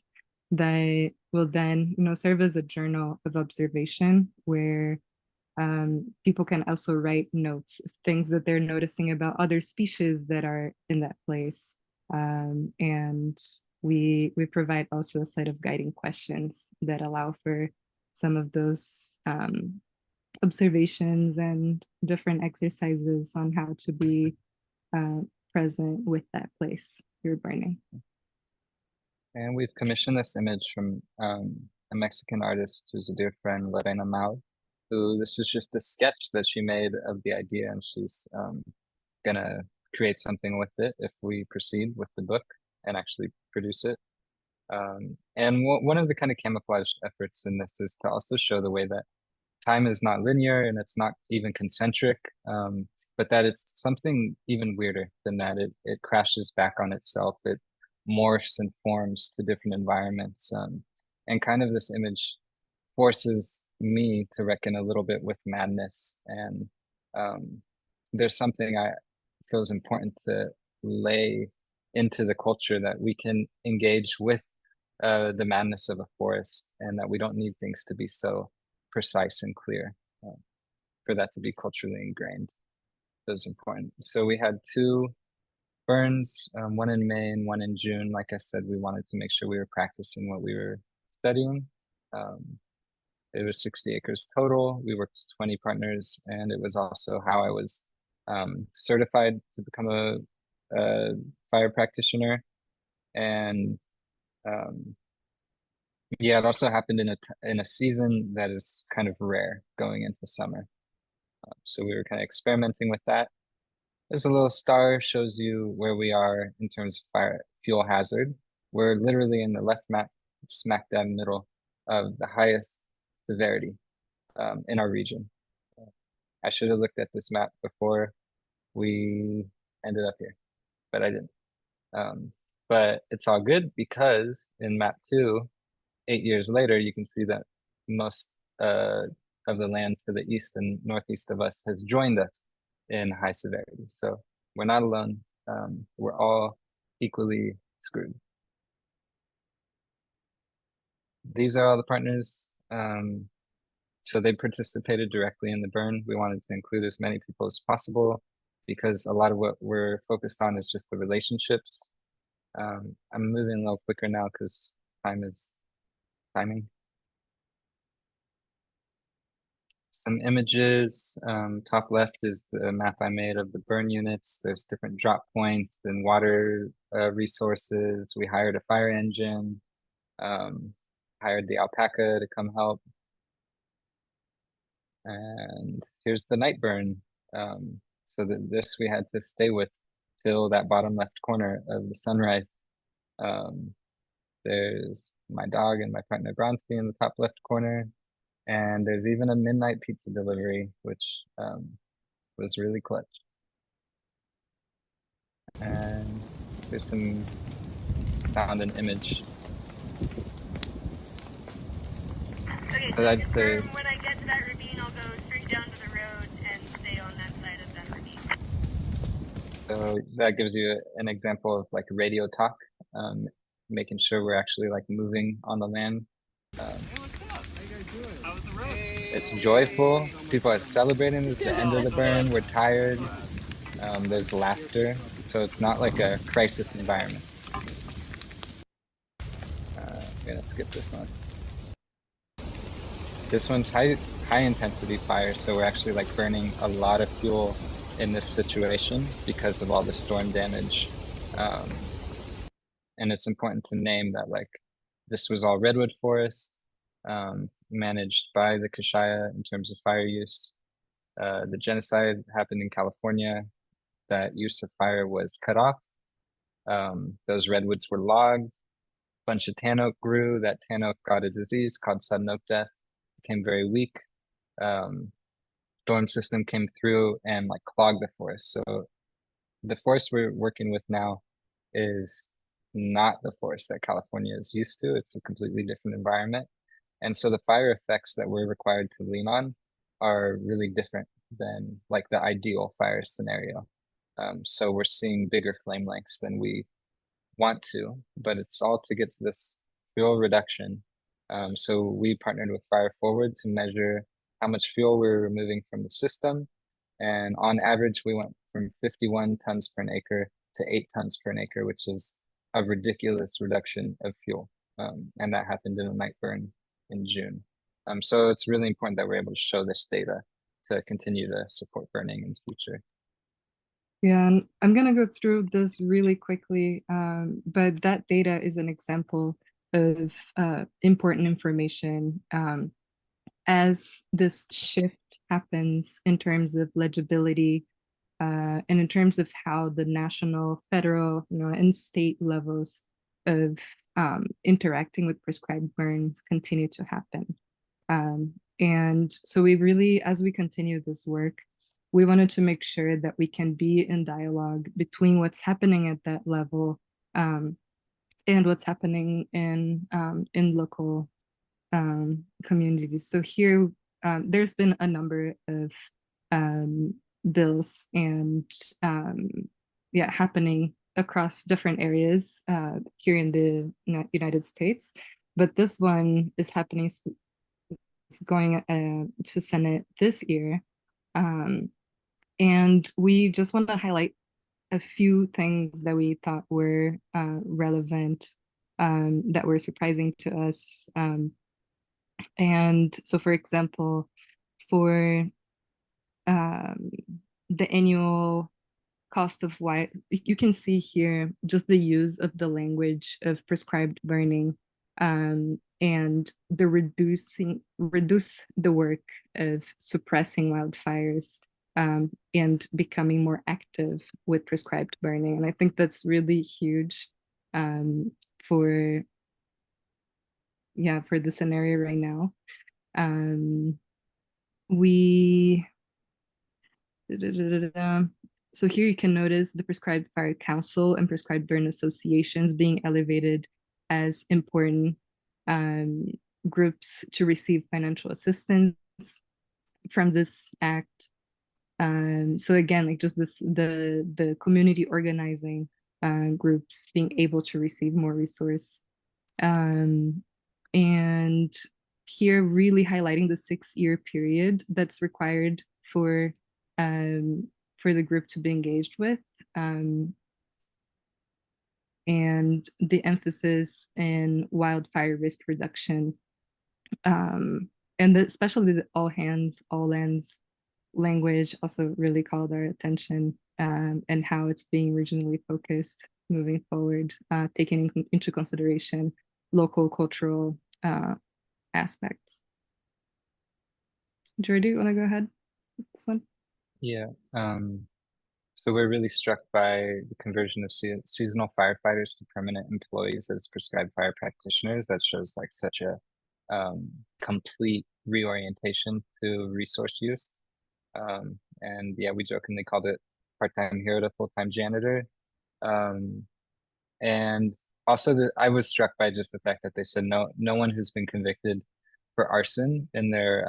that will then, serve as a journal of observation where people can also write notes of things that they're noticing about other species that are in that place. And we provide also a set of guiding questions that allow for some of those observations and different exercises on how to be present with that place you're burning. And we've commissioned this image from a Mexican artist who's a dear friend, Lorena Mau, who this is just a sketch that she made of the idea, and she's gonna create something with it if we proceed with the book and actually produce it. And one of the kind of camouflaged efforts in this is to also show the way that time is not linear and it's not even concentric, but that it's something even weirder than that. It crashes back on itself. It morphs and forms to different environments. And kind of this image forces me to reckon a little bit with madness. And there's something I feels important to lay into the culture that we can engage with the madness of a forest, and that we don't need things to be so precise and clear for that to be culturally ingrained. That was important. So we had two burns, one in May and one in June. Like I said, we wanted to make sure we were practicing what we were studying. It was 60 acres total. We worked with 20 partners, and it was also how I was certified to become a fire practitioner. And yeah, it also happened in a season that is kind of rare going into summer. So we were kind of experimenting with that. There's a little star, shows you where we are in terms of fire fuel hazard. We're literally in the left map, smack dab middle of the highest severity in our region. I should have looked at this map before we ended up here, but I didn't. But it's all good because in map 2, 8 years later, you can see that most of the land to the east and northeast of us has joined us in high severity. So we're not alone. We're all equally screwed. These are all the partners. So they participated directly in the burn. We wanted to include as many people as possible because a lot of what we're focused on is just the relationships. I'm moving a little quicker now because time is timing. Some images. Top left is the map I made of the burn units. There's different drop points and water resources. We hired a fire engine, hired the alpaca to come help. And here's the night burn. So this we had to stay with till that bottom left corner of the sunrise. There's my dog and my partner Bronski in the top left corner. And there's even a midnight pizza delivery, which was really clutch. And there's some sound and image. Okay, But I'd say when I get to that ravine, I'll go straight down to the road and stay on that side of that ravine. so that gives you an example of like radio talk, making sure we're actually like moving on the land. Hey, what's up? How you guys doing? How's the road? It's joyful. People are celebrating. This is the end of the burn. We're tired. There's laughter. So it's not like a crisis environment. I'm gonna skip this one. This one's high intensity fire, so we're actually like burning a lot of fuel in this situation because of all the storm damage. And it's important to name that like this was all redwood forest, managed by the Kashaya in terms of fire use. The genocide happened in California. That use of fire was cut off. Those redwoods were logged. A bunch of tan oak grew. That tan oak got a disease called sudden oak death. Became very weak. Storm system came through and like clogged the forest. So the forest we're working with now is not the forest that California is used to. It's a completely different environment. And so the fire effects that we're required to lean on are really different than like the ideal fire scenario. So we're seeing bigger flame lengths than we want to, but it's all to get to this fuel reduction. So we partnered with Fire Forward to measure how much fuel we were removing from the system. And on average, we went from 51 tons per acre to 8 tons per acre, which is a ridiculous reduction of fuel. And that happened in a night burn in June. So it's really important that we're able to show this data to continue to support burning in the future. Yeah, and I'm gonna go through this really quickly, but that data is an example of important information as this shift happens in terms of legibility and in terms of how the national, federal, and state levels of interacting with prescribed burns continue to happen. And so we really, as we continue this work, we wanted to make sure that we can be in dialogue between what's happening at that level and what's happening in local communities. So here, there's been a number of bills and happening across different areas here in the United States. But this one is happening, it's going to Senate this year. And we just want to highlight a few things that we thought were relevant, that were surprising to us. And so, for example, for the annual cost of wide, you can see here just the use of the language of prescribed burning, and the reduce the work of suppressing wildfires, and becoming more active with prescribed burning. And I think that's really huge, for the scenario right now. We So here you can notice the Prescribed Fire Council and Prescribed Burn Associations being elevated as important groups to receive financial assistance from this act. So again, like just the community organizing groups being able to receive more resource. And here really highlighting the 6-year period that's required for the group to be engaged with, and the emphasis in wildfire risk reduction, and especially the all hands, all lands language also really called our attention, and how it's being regionally focused moving forward, taking into consideration local cultural aspects. Jiordi, you want to go ahead with this one? Yeah. So we're really struck by the conversion of seasonal firefighters to permanent employees as prescribed fire practitioners. That shows like such a complete reorientation to resource use. And yeah, we jokingly called it part-time hero to full-time janitor. And also I was struck by just the fact that they said no one who's been convicted for arson in their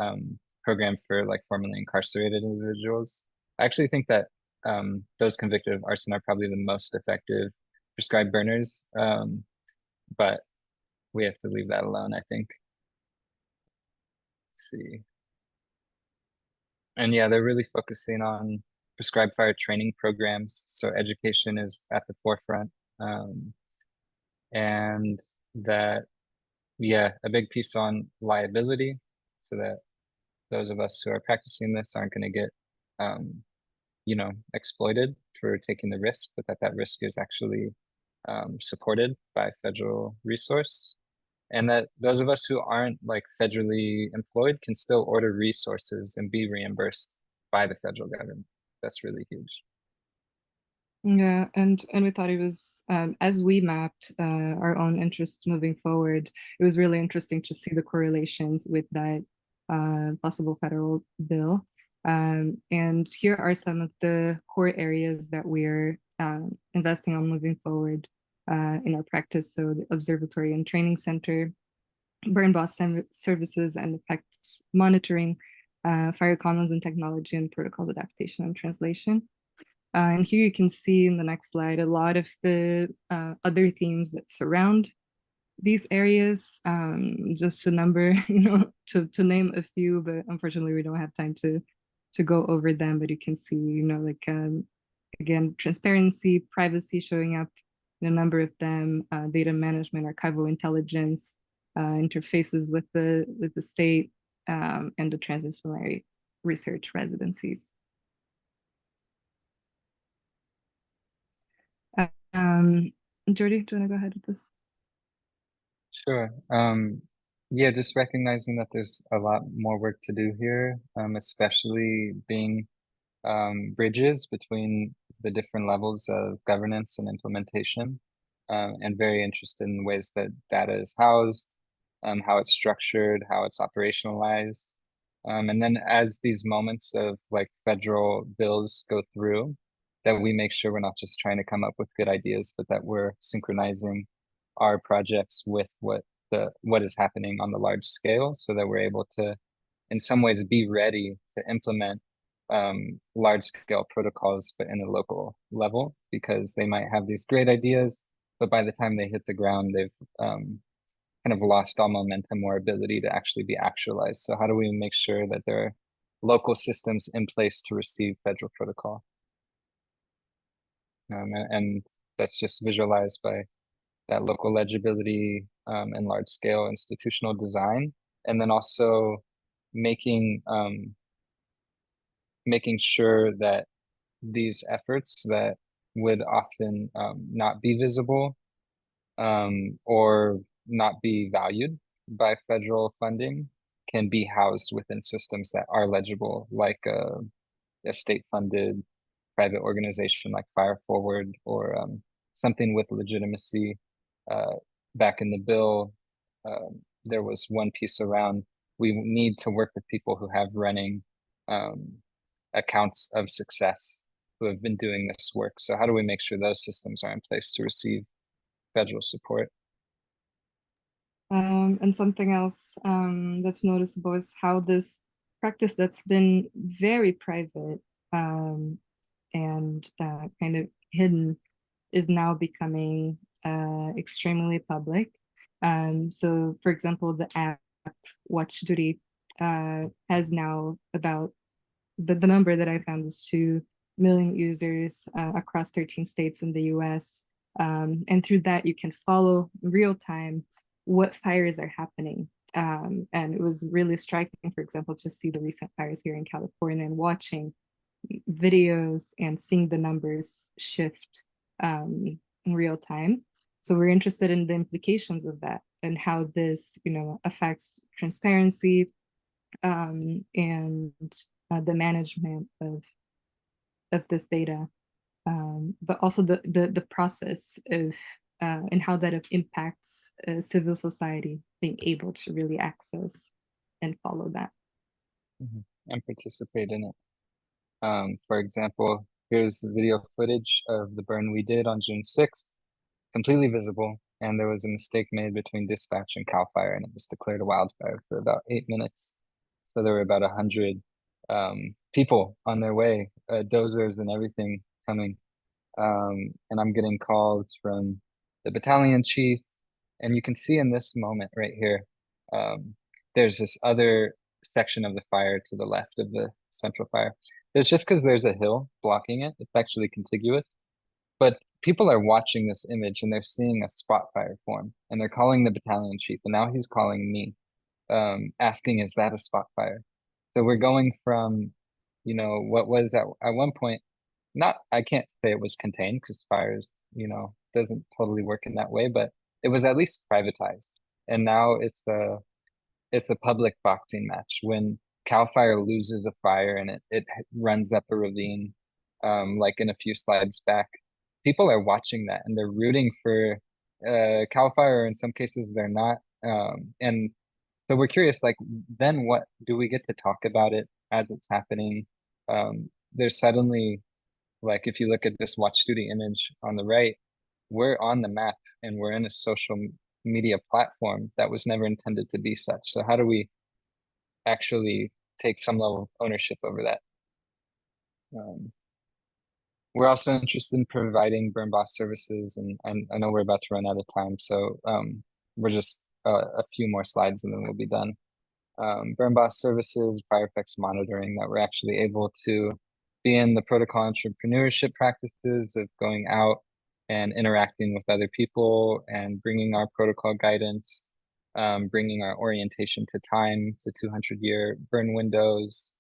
program for like formerly incarcerated individuals. I actually think that those convicted of arson are probably the most effective prescribed burners, but we have to leave that alone, I think. Let's see. And yeah, they're really focusing on prescribed fire training programs. So education is at the forefront. And that, yeah, a big piece on liability, so that those of us who are practicing this aren't going to get, exploited for taking the risk, but that risk is actually supported by federal resource. And that those of us who aren't like federally employed can still order resources and be reimbursed by the federal government. That's really huge. Yeah, and we thought it was, as we mapped our own interests moving forward, it was really interesting to see the correlations with that possible federal bill. And here are some of the core areas that we're investing on moving forward in our practice. So the Observatory and Training Center, burn boss services and effects monitoring, fire commons and technology and protocols adaptation and translation. And here you can see in the next slide a lot of the other themes that surround these areas. Just a number, to name a few, but unfortunately we don't have time to go over them. But you can see, again, transparency, privacy showing up in a number of them, data management, archival intelligence, interfaces with the state, and the transdisciplinary research residencies. Jiordi, do you want to go ahead with this? Sure. Yeah, just recognizing that there's a lot more work to do here, especially being bridges between the different levels of governance and implementation, and very interested in ways that data is housed, how it's structured, how it's operationalized. And then as these moments of like federal bills go through, that we make sure we're not just trying to come up with good ideas, but that we're synchronizing our projects with what is happening on the large scale, so that we're able to, in some ways, be ready to implement large scale protocols, but in a local level, because they might have these great ideas, but by the time they hit the ground, they've kind of lost all momentum or ability to actually be actualized. So how do we make sure that there are local systems in place to receive federal protocol? And that's just visualized by that local legibility and large scale institutional design, and then also making making sure that these efforts that would often not be visible or not be valued by federal funding can be housed within systems that are legible, like a state-funded private organization like Fire Forward, or something with legitimacy. Back in the bill, there was one piece around we need to work with people who have running accounts of success who have been doing this work. So how do we make sure those systems are in place to receive federal support? And something else that's noticeable is how this practice that's been very private and kind of hidden is now becoming extremely public. So, for example, the app Watch Duty has now about the number that I found is 2 million users across 13 states in the US. And through that, you can follow real time what fires are happening. And it was really striking, for example, to see the recent fires here in California and watching videos and seeing the numbers shift in real time. So we're interested in the implications of that and how this, affects transparency and the management of this data, but also the process of and how that impacts civil society being able to really access and follow that. And participate in it. For example, here's the video footage of the burn we did on June 6th, completely visible, and there was a mistake made between dispatch and CAL FIRE, and it was declared a wildfire for about 8 minutes. So there were about 100 people on their way, dozers and everything coming. And I'm getting calls from the battalion chief, and you can see in this moment right here, there's this other section of the fire to the left of the central fire. It's just because there's a hill blocking it. It's actually contiguous, but people are watching this image and they're seeing a spot fire form, and they're calling the battalion chief, and now he's calling me, asking, is that a spot fire? So we're going from, what was at one point, I can't say it was contained because fires, doesn't totally work in that way, but it was at least privatized. And now it's a public boxing match when CAL FIRE loses a fire and it runs up a ravine, like in a few slides back. People are watching that and they're rooting for CAL FIRE. In some cases, they're not. And so we're curious, like, then what do we get to talk about it as it's happening? There's suddenly, like, if you look at this Watch Duty image on the right, we're on the map and we're in a social media platform that was never intended to be such. So how do we actually take some level of ownership over that? We're also interested in providing burn boss services, and I know we're about to run out of time, so we're just a few more slides and then we'll be done. Burn boss services, fire effects monitoring, that we're actually able to be in the protocol entrepreneurship practices of going out and interacting with other people and bringing our protocol guidance, bringing our orientation to time to 200-year burn windows,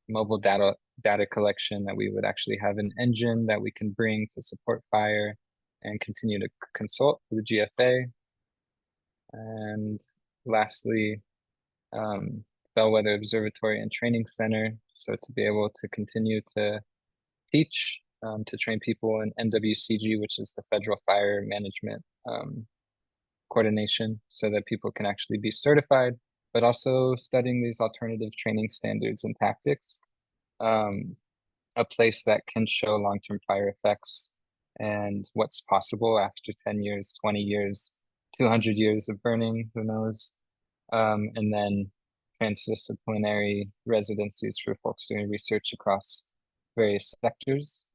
mobile data collection, that we would actually have an engine that we can bring to support fire and continue to consult with the GFA. And lastly, Bellwether Observatory and Training Center. So to be able to continue to teach, to train people in MWCG, which is the Federal Fire Management Coordination, so that people can actually be certified, but also studying these alternative training standards and tactics. A place that can show long-term fire effects and what's possible after 10 years, 20 years, 200 years of burning, who knows? And then transdisciplinary residencies for folks doing research across various sectors.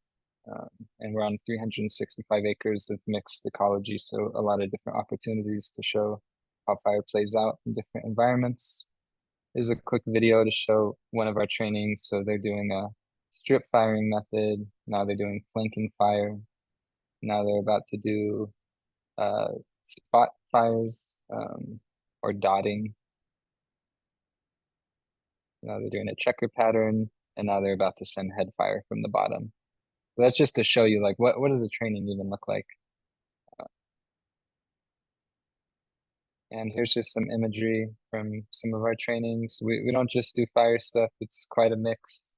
And we're on 365 acres of mixed ecology, so a lot of different opportunities to show how fire plays out in different environments. Here's a quick video to show one of our trainings. So they're doing a strip firing method. Now they're doing flanking fire. Now they're about to do spot fires or dotting. Now they're doing a checker pattern, and now they're about to send head fire from the bottom. So that's just to show you, like, what does the training even look like? And here's just some imagery from some of our trainings. We don't just do fire stuff, it's quite a mix.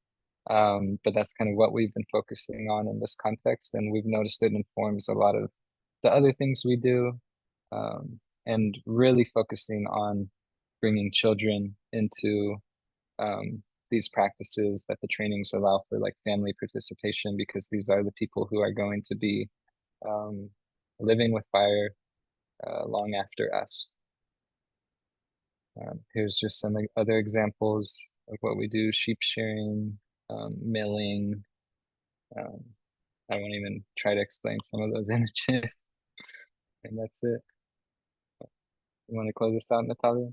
But that's kind of what we've been focusing on in this context, and we've noticed it informs a lot of the other things we do, and really focusing on bringing children into these practices that the trainings allow for, like family participation, because these are the people who are going to be living with fire long after us. Here's just some other examples of what we do: sheep shearing, milling. I won't even try to explain some of those images. And that's it. You want to close this out, Nathalia?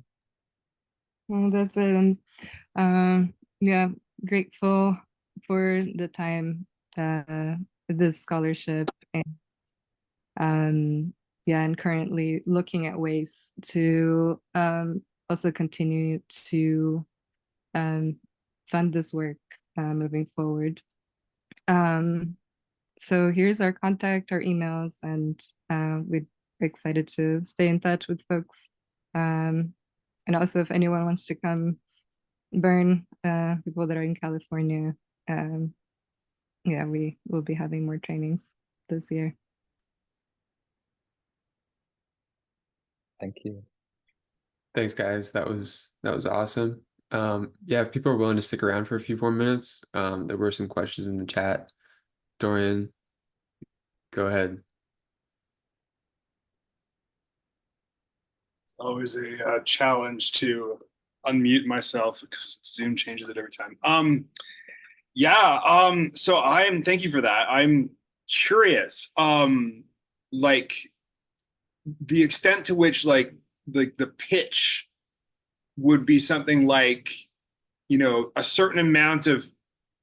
Well, that's it. And yeah, grateful for the time, this scholarship, and yeah, and currently looking at ways to also continue to fund this work moving forward. So here's our contact, our emails, and we're excited to stay in touch with folks. And also, if anyone wants to come burn, people that are in California, yeah, we will be having more trainings this year. Thank you. Thanks, guys. That was awesome. Yeah, if people are willing to stick around for a few more minutes, there were some questions in the chat. Dorian, go ahead. It's always a challenge to unmute myself because Zoom changes it every time. So thank you for that. I'm curious, like the extent to which like the pitch would be something like, you know, a certain amount of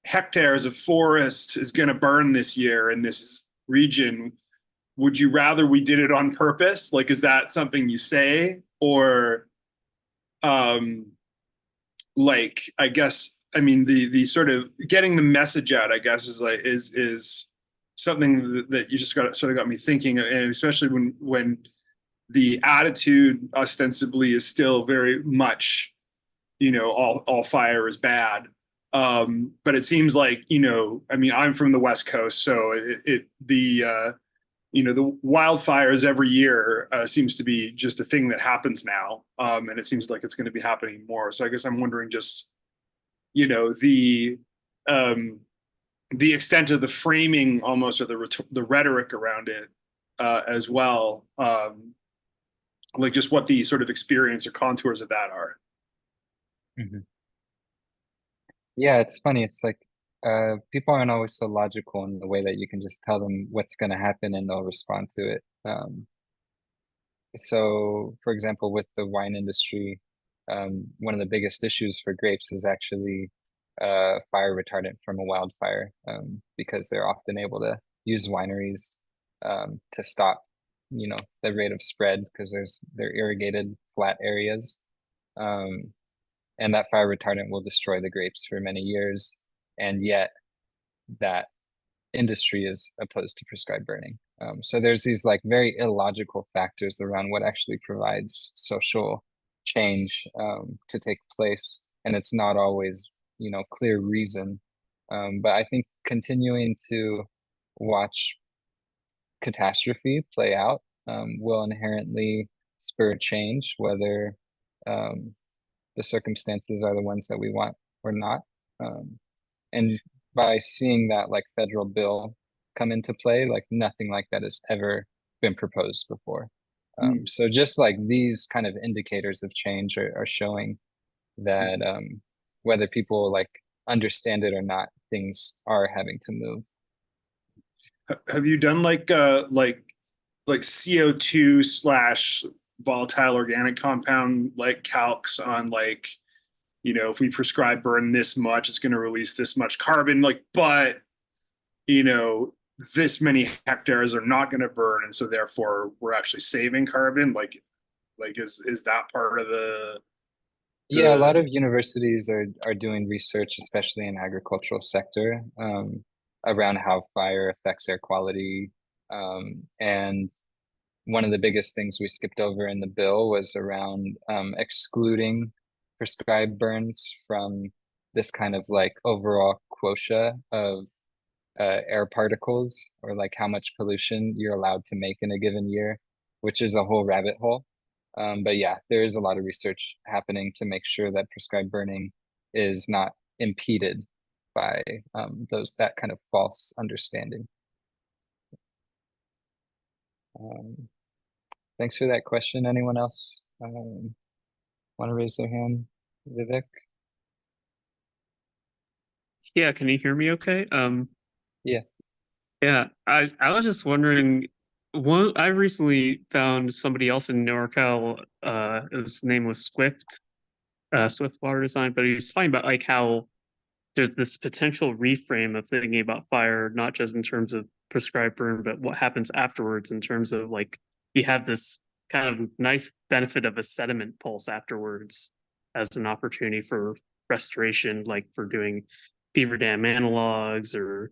hectares of forest is going to burn this year in this region. Would you rather we did it on purpose? Like, is that something you say? Or like, I guess, I mean, the sort of getting the message out, I guess, is something that you just got me thinking, and especially when the attitude ostensibly is still very much, you know, all fire is bad. But it seems like, you know, I mean, I'm from the West Coast, so you know, the wildfires every year seems to be just a thing that happens now. And it seems like it's going to be happening more. So I guess I'm wondering just, you know, the extent of the framing almost, or the rhetoric around it as well. Like just what the sort of experience or contours of that are. Mm-hmm. Yeah, it's funny. It's like people aren't always so logical in the way that you can just tell them what's going to happen and they'll respond to it. So, for example, with the wine industry, one of the biggest issues for grapes is actually fire retardant from a wildfire, because they're often able to use wineries to stop, you know, the rate of spread, because they're irrigated flat areas. And that fire retardant will destroy the grapes for many years. And yet that industry is opposed to prescribed burning. So there's these like very illogical factors around what actually provides social change to take place. And it's not always, you know, clear reason. But I think continuing to watch catastrophe play out will inherently spur change, whether the circumstances are the ones that we want or not. And by seeing that like federal bill come into play, like nothing like that has ever been proposed before. So just like these kind of indicators of change are showing that whether people like understand it or not, things are having to move. Have you done like CO2 slash volatile organic compound like calcs on like, you know, if we prescribe burn this much, it's going to release this much carbon, like, but you know, this many hectares are not going to burn, and so therefore we're actually saving carbon. Like is that part of Yeah, a lot the of universities are doing research, especially in agricultural sector, around how fire affects air quality. And one of the biggest things we skipped over in the bill was around excluding prescribed burns from this kind of like overall quota of air particles, or like how much pollution you're allowed to make in a given year, which is a whole rabbit hole. But yeah, there is a lot of research happening to make sure that prescribed burning is not impeded by that kind of false understanding. Thanks for that question. Anyone else want to raise their hand? Vivek? Yeah, can you hear me okay? Yeah. Yeah, I was just wondering, I recently found somebody else in NorCal, his name was Swift Water Design, but he was talking about like how there's this potential reframe of thinking about fire, not just in terms of prescribed burn, but what happens afterwards in terms of like you have this kind of nice benefit of a sediment pulse afterwards as an opportunity for restoration, like for doing beaver dam analogs or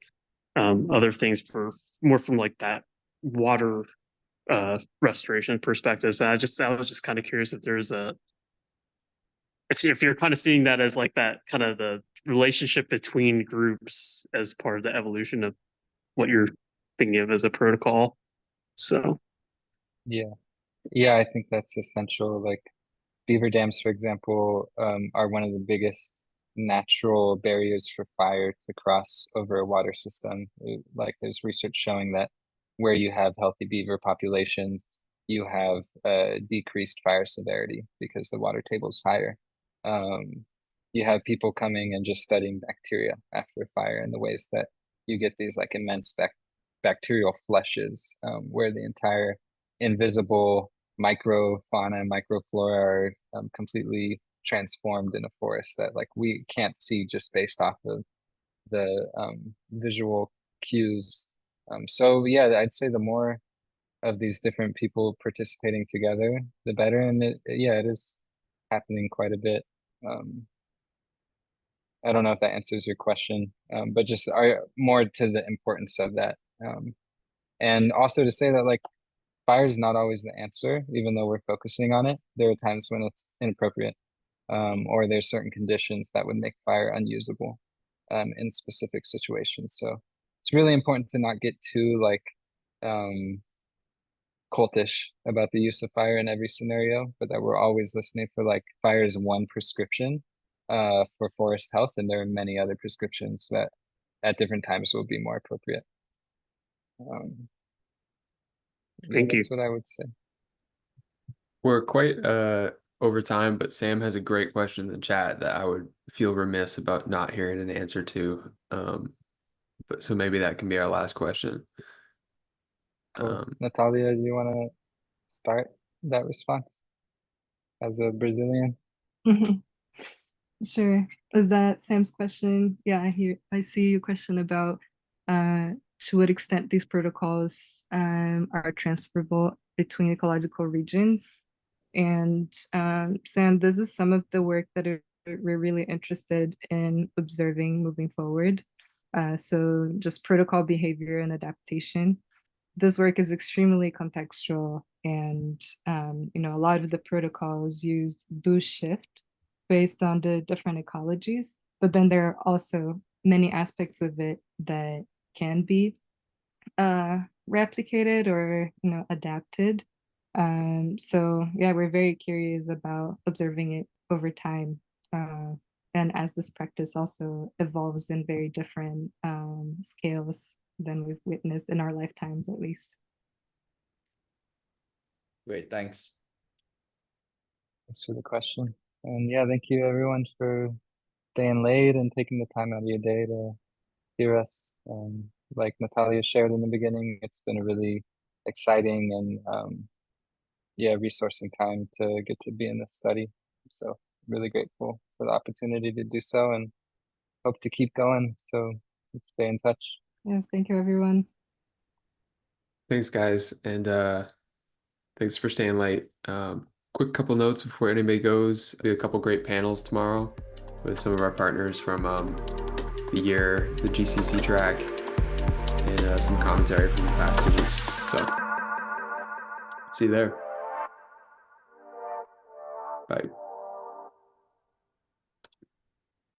other things for more from like that water restoration perspective. So I was just kind of curious if there's if you're kind of seeing that as like that kind of the relationship between groups as part of the evolution of what you're thinking of as a protocol. So Yeah, I think that's essential. Like beaver dams, for example, are one of the biggest natural barriers for fire to cross over a water system. Like there's research showing that where you have healthy beaver populations, you have decreased fire severity because the water table is higher. You have people coming and just studying bacteria after fire and the ways that you get these like immense bacterial flushes, where the entire invisible microfauna and microflora are completely transformed in a forest that like we can't see just based off of the visual cues. So yeah, I'd say the more of these different people participating together, the better. And yeah, it is happening quite a bit. I don't know if that answers your question, but just more to the importance of that. And also to say that like fire is not always the answer, even though we're focusing on it. There are times when it's inappropriate, or there's certain conditions that would make fire unusable in specific situations. So it's really important to not get too like cultish about the use of fire in every scenario, but that we're always listening for like fire is one prescription for forest health, and there are many other prescriptions that at different times will be more appropriate. Thank you. That's what I would say. We're quite over time, but Sam has a great question in the chat that I would feel remiss about not hearing an answer to. But so maybe that can be our last question. Cool. Nathalia, do you want to start that response as a Brazilian? Sure. Is that Sam's question? Yeah, I see your question about to what extent these protocols are transferable between ecological regions. And Sam, this is some of the work that we're really interested in observing moving forward. So just protocol behavior and adaptation. This work is extremely contextual, and you know, a lot of the protocols do shift based on the different ecologies, but then there are also many aspects of it that can be replicated or, you know, adapted. So yeah, we're very curious about observing it over time, and as this practice also evolves in very different scales than we've witnessed in our lifetimes, at least. Great, thanks. Thanks for the question. And yeah, thank you everyone for staying late and taking the time out of your day to hear us. Like Nathalia shared in the beginning, it's been a really exciting and yeah, resourcing time to get to be in this study. So really grateful for the opportunity to do so and hope to keep going. So let's stay in touch. Yes, thank you, everyone. Thanks, guys, and thanks for staying late. Quick couple notes before anybody goes. Be a couple great panels tomorrow with some of our partners from the year, the GCC track, and some commentary from the past 2 weeks. So, see you there. Bye.